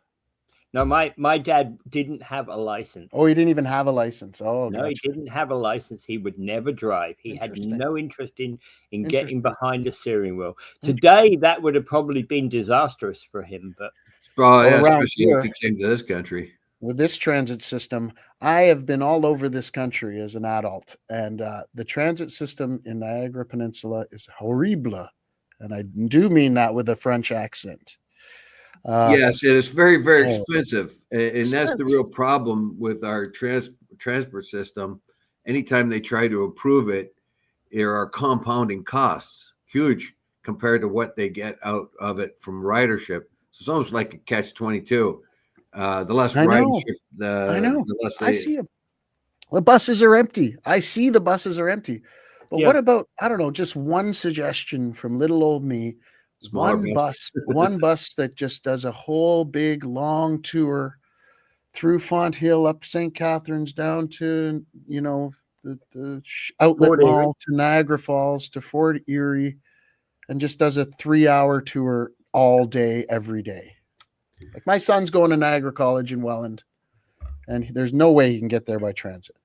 No, my dad didn't have a license. Oh, he didn't even have a license. Oh, no, gotcha. He didn't have a license. He would never drive. He had no interest in getting behind the steering wheel. Today, that would have probably been disastrous for him. But especially if he came to this country. With this transit system, I have been all over this country as an adult, and the transit system in Niagara Peninsula is horrible, and I do mean that with a French accent. Yes, it is very, very expensive, and that's the real problem with our transport system. Anytime they try to improve it, there are compounding costs, huge compared to what they get out of it from ridership. So it's almost like a catch-22. The less ridership, the less I see it. The buses are empty. I see the buses are empty. But what about, I don't know, just one suggestion from little old me? One bus that just does a whole big long tour through Fonthill, up St. Catharines, down to, the outlet mall, to Niagara Falls, to Fort Erie, and just does a 3-hour tour all day, every day. Like, my son's going to Niagara College in Welland, and there's no way he can get there by transit.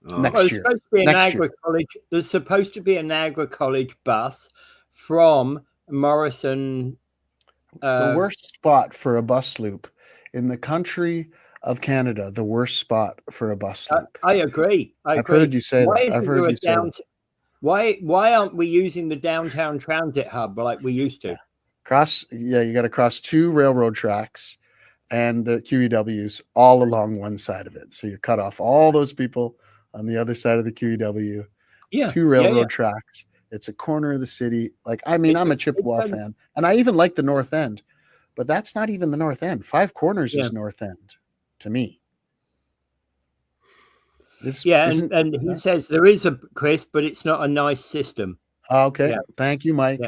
Next year. There's supposed to be a Niagara College bus from Morrison. The worst spot for a bus loop in the country of Canada. The worst spot for a bus loop. I agree. I've heard you say that. I've heard you say that. Why aren't we using the downtown transit hub like we used to? You got to cross 2 railroad tracks and the QEWs all along one side of it. So you cut off all those people on the other side of the QEW. 2 railroad tracks. It's a corner of the city. Like, I mean, I'm a Chippewa fan, and I even like the North End, but that's not even the North End. 5 Corners is North End to me. And he says there is a, Chris, but it's not a nice system. Okay. Thank you, Mike.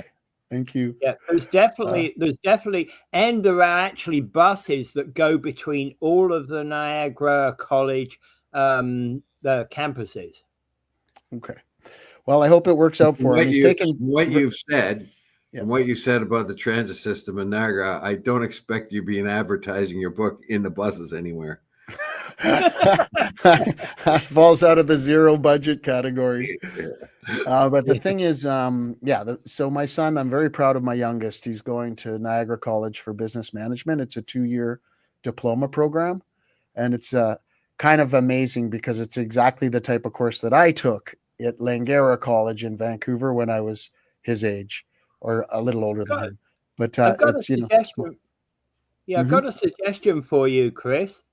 Thank you. Yeah, there's definitely, and there are actually buses that go between all of the Niagara College, the campuses. Okay. Well, I hope it works out for him. What you've said and what you said about the transit system in Niagara, I don't expect you being advertising your book in the buses anywhere. That falls out of the zero budget category. But the thing is, so my son, I'm very proud of my youngest. He's going to Niagara College for business management. It's a 2-year diploma program. And it's kind of amazing because it's exactly the type of course that I took at Langara College in Vancouver when I was his age, or a little older than him. But I've got a suggestion. I've got a suggestion for you, Chris.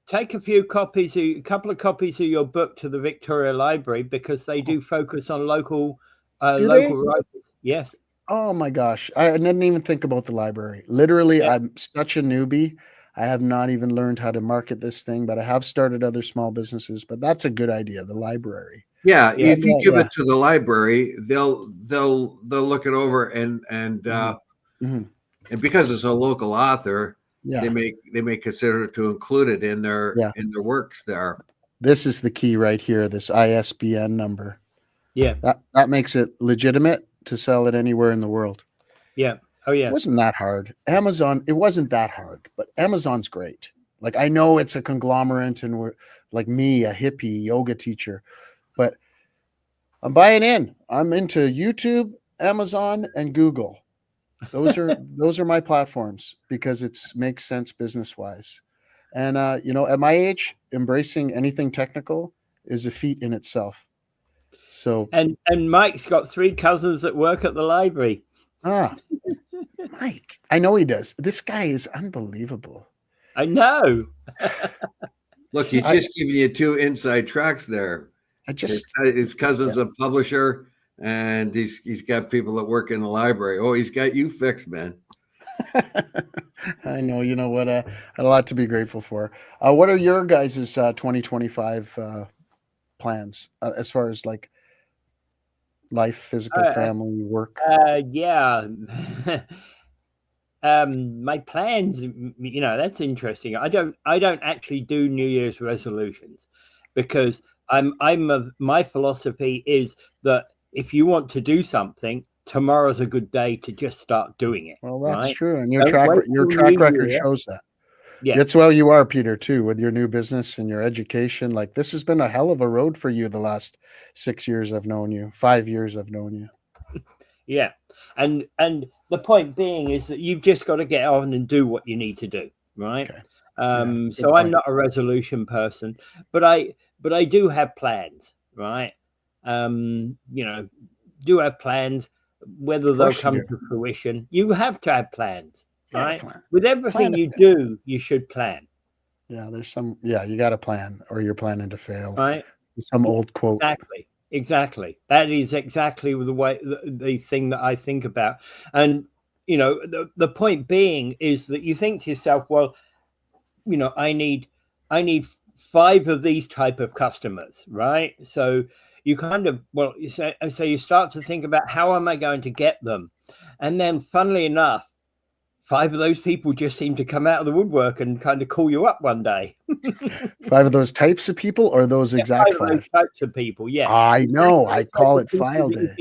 Take a couple of copies of your book to the Victoria Library, because they do focus on local writers. Yes. Oh my gosh. I didn't even think about the library. Literally, I'm such a newbie. I have not even learned how to market this thing, but I have started other small businesses. But that's a good idea, the library. Yeah, if you give it to the library, they'll look it over and because it's a local author, they may consider to include it in their works there. This is the key right here, this ISBN number. Yeah. That makes it legitimate to sell it anywhere in the world. Yeah. Oh yeah. It wasn't that hard. Amazon, it wasn't that hard, but Amazon's great. Like, I know it's a conglomerate and we're like me, a hippie yoga teacher, but I'm buying in. I'm into YouTube, Amazon, and Google. Those are my platforms because it makes sense business wise. And at my age, embracing anything technical is a feat in itself. So And Mike's got 3 cousins that work at the library. Mike, I know he does. This guy is unbelievable. I know. Look, he's just giving you 2 inside tracks there. His cousin's a publisher, and he's got people that work in the library. Oh, he's got you fixed, man. I know. You know what? A lot to be grateful for. What are your guys' 2025 plans as far as like life, physical, family, work? Yeah. My plans, that's interesting. I don't actually do New Year's resolutions because my philosophy is that if you want to do something, tomorrow's a good day to just start doing it. Well, that's right? true, and your track record shows that. Yeah, that's well you are, Peter, too, with your new business and your education. Like, this has been a hell of a road for you the last 6 years I've known you, 5 years I've known you. Yeah, and the point being is that you've just got to get on and do what you need to do, right? Okay. So I'm not a resolution person, but I do have plans, right? Do have plans. Whether they'll come to fruition, you have to have plans, right? With everything you do, you should plan. Yeah, you got to plan, or you're planning to fail. Right? Some old quote. Exactly. That is exactly the thing that I think about. And the point being is that you think to yourself, well, I need 5 of these type of customers, right? So you kind of, so you start to think about, how am I going to get them? And then funnily enough, 5 of those people just seem to come out of the woodwork and kind of call you up one day. 5 of those types of people, or those exact 5? Those types of people, yeah. I know. I call it file day.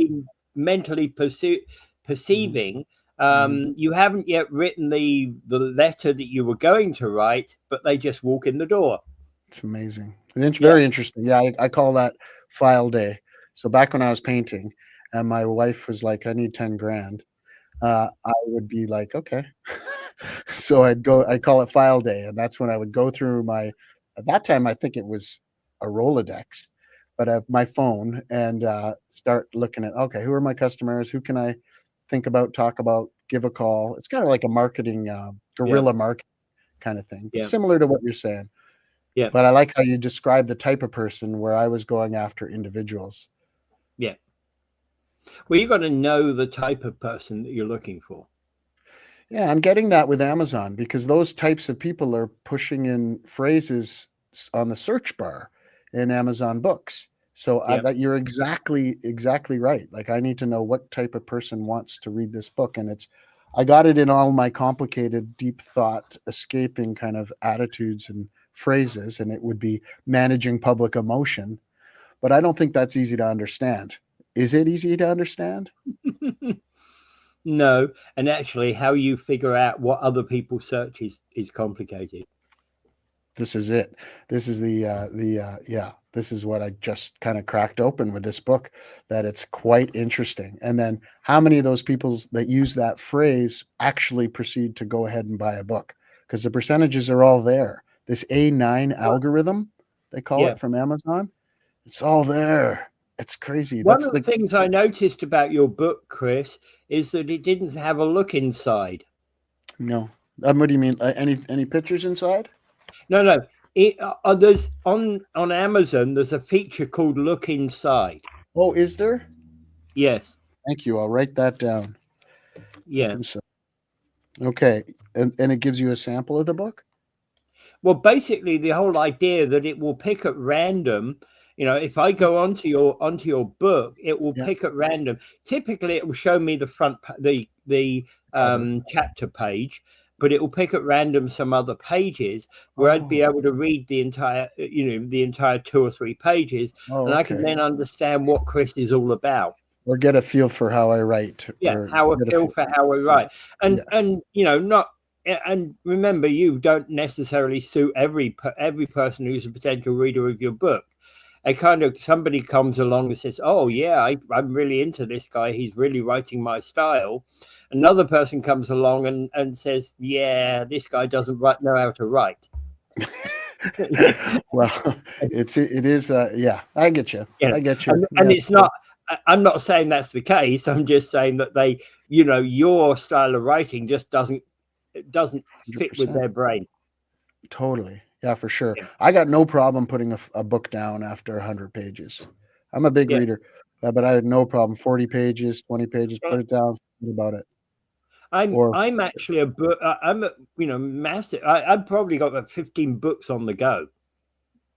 Mentally perceiving. You haven't yet written the letter that you were going to write, but they just walk in the door. It's amazing. Very interesting. Yeah, I call that file day. So back when I was painting and my wife was like, I need 10 grand. I would be like, okay. So I'd call it file day. And that's when I would go through at that time, I think it was a Rolodex, but my phone, and start looking at, okay, who are my customers? Who can I think about, talk about, give a call? It's kind of like a marketing, guerrilla marketing kind of thing, similar to what you're saying. Yeah. But I like how you describe the type of person, where I was going after individuals. Yeah. Well, you got to know the type of person that you're looking for. Yeah, I'm getting that with Amazon, because those types of people are pushing in phrases on the search bar in Amazon books. So that you're exactly right. Like, I need to know what type of person wants to read this book. And I got it in all my complicated, deep thought, escaping kind of attitudes and phrases, and it would be managing public emotion. But I don't think that's easy to understand. Is it easy to understand? No. And actually, how you figure out what other people search is complicated. This is it. This is this is what I just kind of cracked open with this book, that it's quite interesting. And then how many of those people that use that phrase actually proceed to go ahead and buy a book? Because the percentages are all there. This A9 algorithm, they call it, from Amazon, it's all there. It's crazy. One of the things I noticed about your book, Chris, is that it didn't have a look inside. No. What do you mean? Any pictures inside? No. There's on Amazon, there's a feature called Look Inside. Oh, is there? Yes. Thank you. I'll write that down. Yeah. Okay. And it gives you a sample of the book? Well, basically, the whole idea that it will pick at random. If I go onto your book, it will pick at random. Typically, it will show me the front, the chapter page, but it will pick at random some other pages where I'd be able to read the entire 2 or 3 pages, and I can then understand what Chris is all about, or get a feel for how I write. Yeah, how I write, and not. And remember, you don't necessarily suit every person who's a potential reader of your book. Somebody comes along and says, "Oh yeah, I'm really into this guy. He's really writing my style," Another person comes along and says, yeah, this guy doesn't know how to write. Well, it is yeah, I get you. I get you. And it's not, I'm not saying that's the case. I'm just saying that they, your style of writing just doesn't fit with their brain. Totally. Yeah, for sure. I got no problem putting a book down after 100 pages. I'm a big reader, but I had no problem. 40 pages, 20 pages, put it down, think about it. I'm actually I'm massive. I've probably got about 15 books on the go.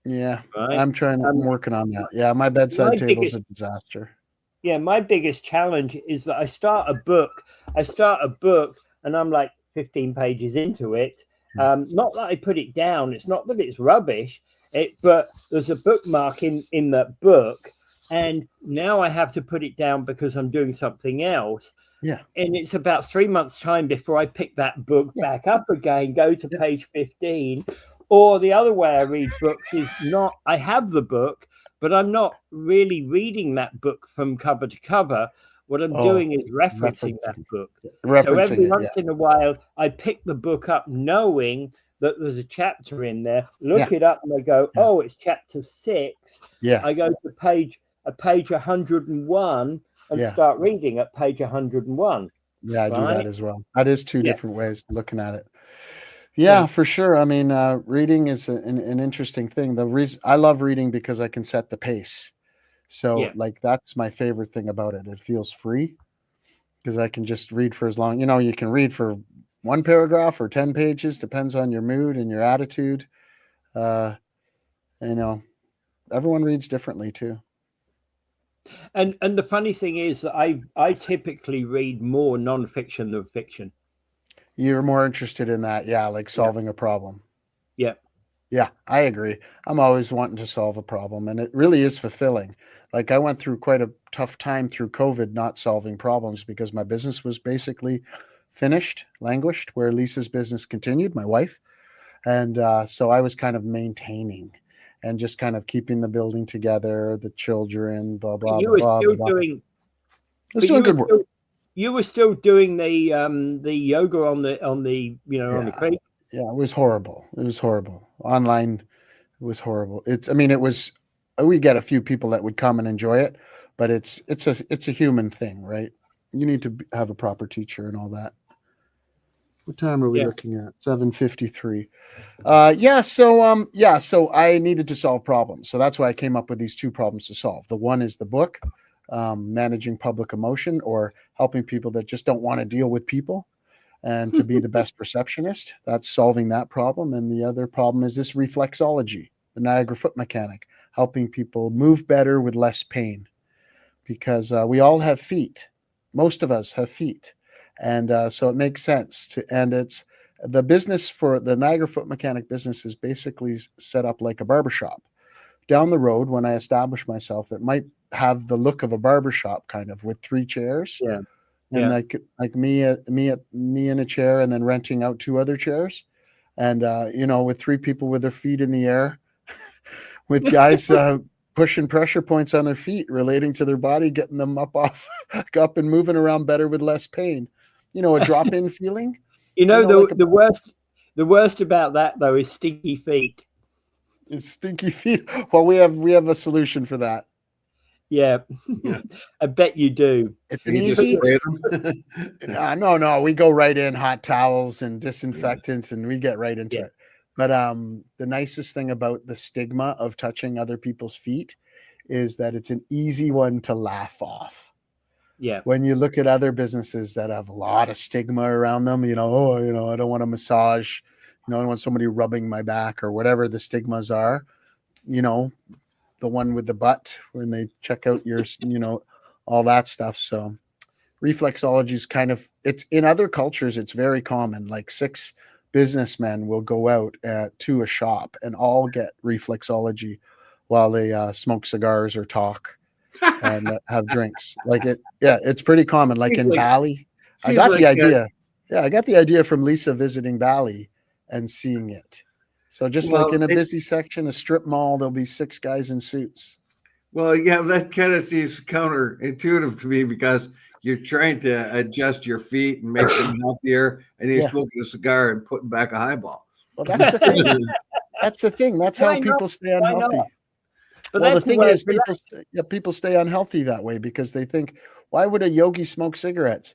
Yeah, right? I'm working on that. Yeah, my bedside table is a disaster. Yeah, my biggest challenge is that I start a book and I'm like 15 pages into it. Not that I put it down. It's not that it's rubbish, but there's a bookmark in that book, and now I have to put it down because I'm doing something else. Yeah. And it's about 3 months' time before I pick that book back up again, go to page 15. Or the other way I read books is not, I have the book, but I'm not really reading that book from cover to cover. What I'm doing is referencing that book. So every once in a while, I pick the book up knowing that there's a chapter in there, look it up, and I go, oh, it's chapter 6. Yeah. I go to page 101 and start reading at page 101. Yeah, I do that as well. That is two different ways of looking at it. Yeah, for sure. I mean, reading is an interesting thing. The reason I love reading because I can set the pace. So like, that's my favorite thing about it. It feels free because I can just read for as long, you can read for 1 paragraph or 10 pages, depends on your mood and your attitude. Everyone reads differently too. And the funny thing is that I typically read more nonfiction than fiction. You're more interested in that, like solving a problem. Yeah. Yeah, I agree. I'm always wanting to solve a problem, and it really is fulfilling. Like, I went through quite a tough time through COVID, not solving problems because my business was basically finished, languished, where Lisa's business continued, my wife. And so I was kind of maintaining and just kind of keeping the building together, the children, blah, blah, you were blah, still blah. doing, I was doing good work. You were still doing the yoga on the on the creek. Yeah, it was horrible. It was horrible. Online, it was horrible. We get a few people that would come and enjoy it, but it's a human thing, right? You need to have a proper teacher and all that. What time are we looking at? 7:53. So I needed to solve problems. So that's why I came up with these 2 problems to solve. The one is the book, managing public emotion, or helping people that just don't want to deal with people and to be the best receptionist. That's solving that problem. And the other problem is this reflexology, the Niagara foot mechanic, helping people move better with less pain, because we all have feet. Most of us have feet. And so it makes sense and it's the business for the Niagara foot mechanic business is basically set up like a barbershop. Down the road, when I establish myself, it might have the look of a barbershop, kind of with 3 chairs. Yeah. And like me in a chair, and then renting out 2 other chairs, and with 3 people with their feet in the air, with guys pushing pressure points on their feet relating to their body, getting them up and moving around better with less pain. A drop-in feeling. The worst about that though is stinky feet. It's stinky feet. Well, we have a solution for that. Yeah. I bet you do. It's an easy. No, we go right in, hot towels and disinfectants, and we get right into it. But the nicest thing about the stigma of touching other people's feet is that it's an easy one to laugh off. Yeah. When you look at other businesses that have a lot of stigma around them, I don't want a massage, I don't want somebody rubbing my back or whatever the stigmas are, the one with the butt when they check out your, all that stuff. So reflexology is it's in other cultures, it's very common. Like 6 businessmen will go out to a shop and all get reflexology while they smoke cigars or talk and have drinks. It's pretty common. Like in Bali, I got the idea. Yeah, I got the idea from Lisa visiting Bali and seeing it. So just like in a busy section, a strip mall, there'll be 6 guys in suits. Well, yeah, that kind of seems counterintuitive to me because you're trying to adjust your feet and make them healthier, and you're Yeah. smoking a cigar and putting back a highball. Well, that's the thing. That's the thing. That's Why how not? people stay Why unhealthy. not? But Well, the that's the thing way. is, people stay unhealthy that way because they think, why would a yogi smoke cigarettes?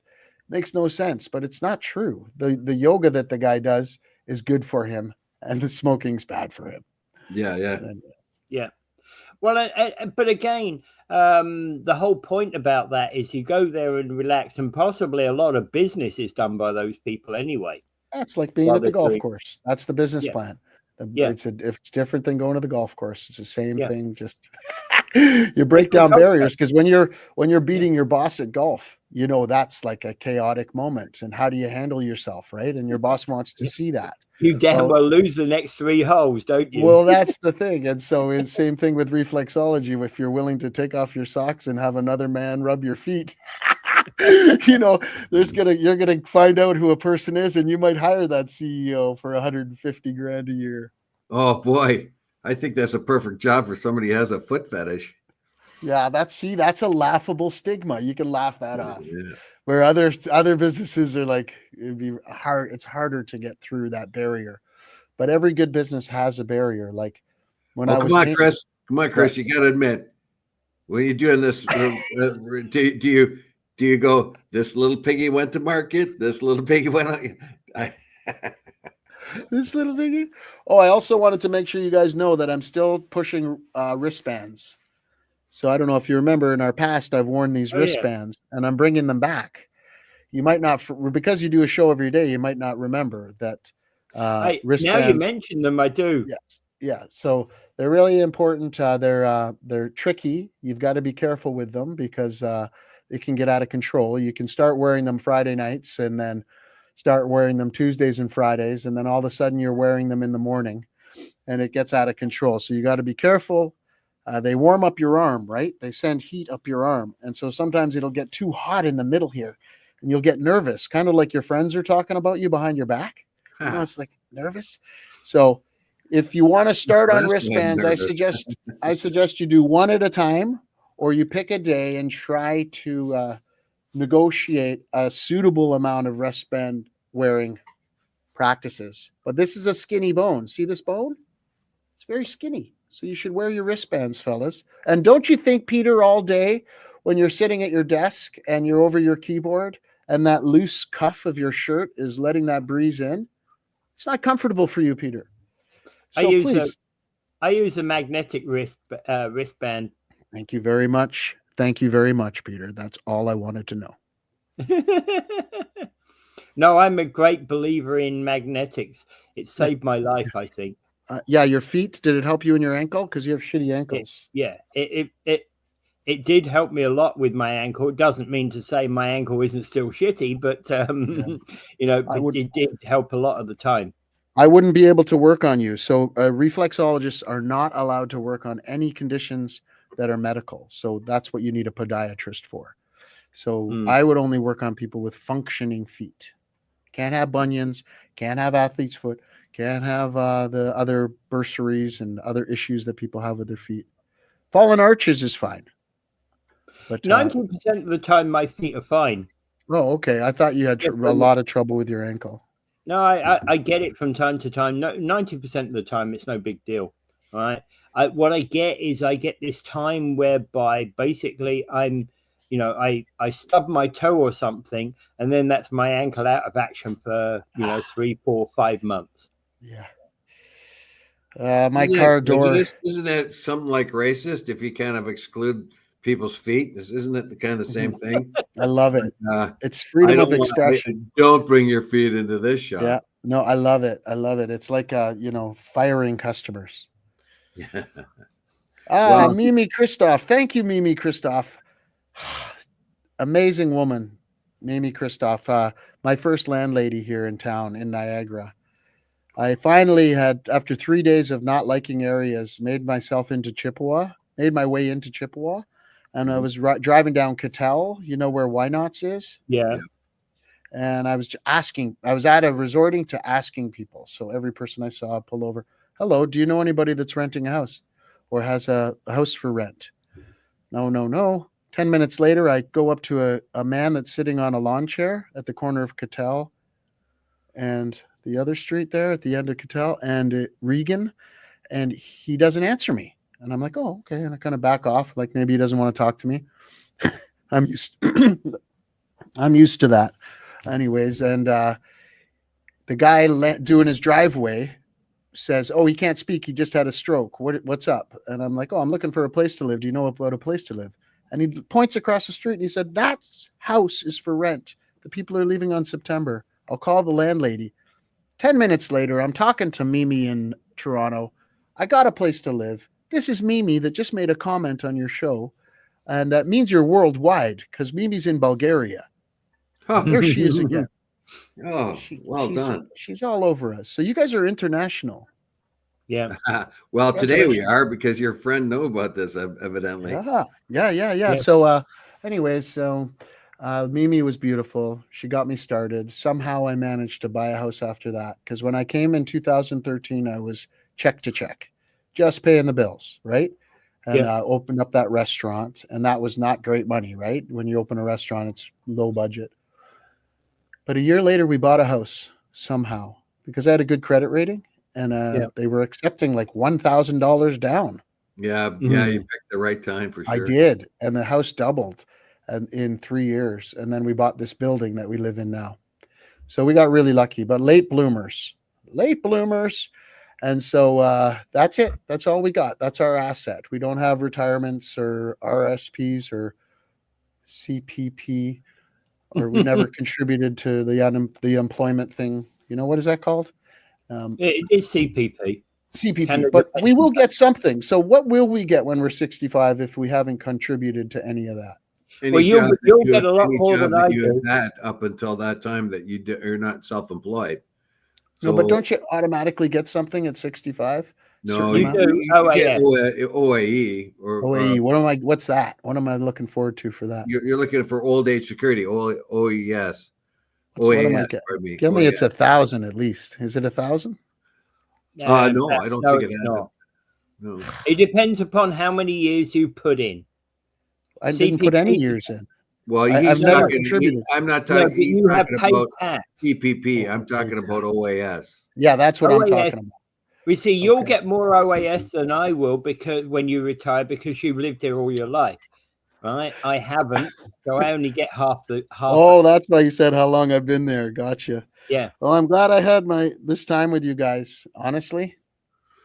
Makes no sense, but it's not true. The yoga that the guy does is good for him, and the smoking's bad for him. Yeah, yeah. Yeah. Well, but again, the whole point about that is you go there and relax, and possibly a lot of business is done by those people anyway. That's like being While at the they're golf doing- course. That's the business Yeah. plan. Yeah. If it's different than going to the golf course. It's the same Yeah. thing. Just you break down Different barriers because when you're beating your boss at golf, you know that's like a chaotic moment. And how do you handle yourself, right? And your boss wants to see that. You damn well lose the next 3 holes, don't you? Well, that's the thing. And so it's same thing with reflexology. If you're willing to take off your socks and have another man rub your feet, you know, you're gonna find out who a person is, and you might hire that CEO for 150 grand a year. Oh boy, I think that's a perfect job for somebody who has a foot fetish. Yeah, that's a laughable stigma. You can laugh that off. Yeah. Where other businesses are like, it'd be hard. It's harder to get through that barrier. But every good business has a barrier. Like when I was come on, Chris. Come on, Chris. You got to admit, when you're doing this, do you go, this little piggy went to market, this little piggy went on? This little piggy. Oh, I also wanted to make sure you guys know that I'm still pushing wristbands. So I don't know if you remember in our past, I've worn these wristbands and I'm bringing them back. You might not, because you do a show every day, you might not remember that wristbands. Now you mention them, I do. Yes. Yeah. So they're really important. They're tricky. You've got to be careful with them because it can get out of control. You can start wearing them Friday nights and then start wearing them Tuesdays and Fridays. And then all of a sudden you're wearing them in the morning and it gets out of control. So you got to be careful. They warm up your arm, right? They send heat up your arm. And so sometimes it'll get too hot in the middle here and you'll get nervous, kind of like your friends are talking about you behind your back. You know, it's like nervous. So if you want to start on wristbands, I suggest you do one at a time, or you pick a day and try to negotiate a suitable amount of wristband wearing practices. But this is a skinny bone. See this bone? It's very skinny. So you should wear your wristbands, fellas. And don't you think, Peter, all day when you're sitting at your desk and you're over your keyboard and that loose cuff of your shirt is letting that breeze in? It's not comfortable for you, Peter. So I use a magnetic wristband. Thank you very much. Thank you very much, Peter. That's all I wanted to know. No, I'm a great believer in magnetics. It saved my life, I think. Yeah, your feet. Did it help you in your ankle? Because you have shitty ankles. It did help me a lot with my ankle. It doesn't mean to say my ankle isn't still shitty, but it did help a lot of the time. I wouldn't be able to work on you. So reflexologists are not allowed to work on any conditions that are medical. So that's what you need a podiatrist for. So I would only work on people with functioning feet. Can't have bunions, can't have athlete's foot, can't have the other bursaries and other issues that people have with their feet. Fallen arches is fine. But 90% of the time, my feet are fine. Oh, okay. I thought you had a lot of trouble with your ankle. No, I get it from time to time. No, 90% of the time, it's no big deal. All right. What I get is this time whereby basically I stub my toe or something, and then that's my ankle out of action for 3, 4, 5 months. Yeah. My car door. Isn't that something like racist if you kind of exclude people's feet? Isn't it the kind of same thing? I love it. It's freedom of expression. Don't bring your feet into this shop. Yeah. No, I love it. I love it. It's like firing customers. Yeah. Mimi Christoph. Thank you, Mimi Christoph. Amazing woman, Mimi Christoph. My first landlady here in town in Niagara. I finally had, after 3 days of not liking areas, made my way into Chippewa. And I was driving down Cattell, where Wynotts is? Yeah. And I was resorting to asking people. So every person I saw pull over, hello, do you know anybody that's renting a house or has a house for rent? No. 10 minutes later, I go up to a man that's sitting on a lawn chair at the corner of Cattell and the other street there at the end of Cattell and Regan, and he doesn't answer me. And I'm like, oh, okay. And I kind of back off, like maybe he doesn't want to talk to me. I'm used to that. Anyways, and the guy doing his driveway says, oh, he can't speak. He just had a stroke. What's up? And I'm like, oh, I'm looking for a place to live. Do you know about a place to live? And he points across the street and he said, that house is for rent. The people are leaving on September. I'll call the landlady. 10 minutes later, I'm talking to Mimi in Toronto. I got a place to live. This is Mimi that just made a comment on your show. And that means you're worldwide because Mimi's in Bulgaria. There she is again. Oh, well done. She's all over us. So you guys are international. Yeah. Well, today we are because your friend knew about this, evidently. Yeah. So anyways, Mimi was beautiful. She got me started. Somehow I managed to buy a house after that because when I came in 2013, I was check to check, just paying the bills, right? And opened up that restaurant. And that was not great money, right? When you open a restaurant, it's low budget. But a year later, we bought a house somehow because I had a good credit rating and they were accepting like $1,000 down. Yeah, you picked the right time for sure. I did. And the house doubled in 3 years. And then we bought this building that we live in now. So we got really lucky, but late bloomers. And so that's it. That's all we got. That's our asset. We don't have retirements or RSPs or CPP, or we never contributed to the employment thing. You know, what is that called? It is CPP. CPP, but we will get something. So what will we get when we're 65 if we haven't contributed to any of that? Well, you'll get a lot more than I do. That up until that time that you're not self-employed. So, no, but don't you automatically get something at 65? No, you do. OAE. OAE. What's that? What am I looking forward to for that? You're looking for old age security. OES. Give me, it's 1,000 at least. Is it 1,000? No, I don't think it is. No. It depends upon how many years you put in. I didn't put any years in. Well, I've never contributed. I'm not talking. He's talking about CPP. I'm talking about OAS. Yeah, that's what I'm talking about. We see you'll get more OAS than I will because when you retire because you've lived there all your life, right? I haven't, so I only get half. Oh, that's why you said how long I've been there. Gotcha. Yeah. Well, I'm glad I had this time with you guys. Honestly,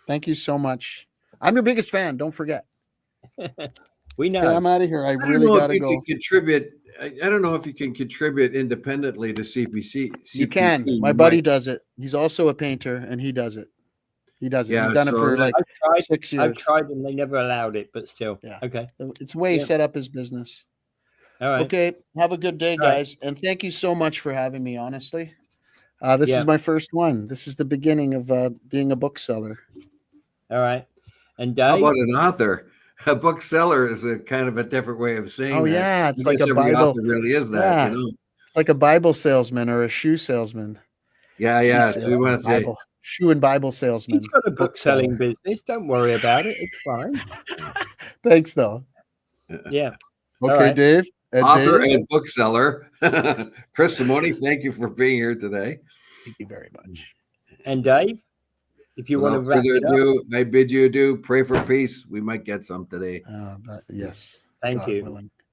thank you so much. I'm your biggest fan. Don't forget. We know. Okay, I'm out of here. I really got to go. Contribute. I don't know if you can contribute independently to CPC. You can. My buddy does it. He's also a painter, and he does it. Yeah, he's done it for like 6 years. I've tried and they never allowed it, but still. Yeah. Okay. It's the way he set up his business. All right. Okay. Have a good day, guys. Right. And thank you so much for having me, honestly. This is my first one. This is the beginning of being a bookseller. All right. And Dave? How about an author? A bookseller is a kind of a different way of saying that. Yeah. It's like a Bible. Author really is that, you know? It's like a Bible salesman or a shoe salesman. Yeah. So we want to say shoe and Bible salesman. He's got a book selling business. Don't worry about it. It's fine. Thanks, though. Yeah. Okay, right. Dave. Author and bookseller. Chris Simone, thank you for being here today. Thank you very much. And Dave, if you want to wrap it up. I bid you adieu. Pray for peace. We might get some today. Yes. Thank you. Willing.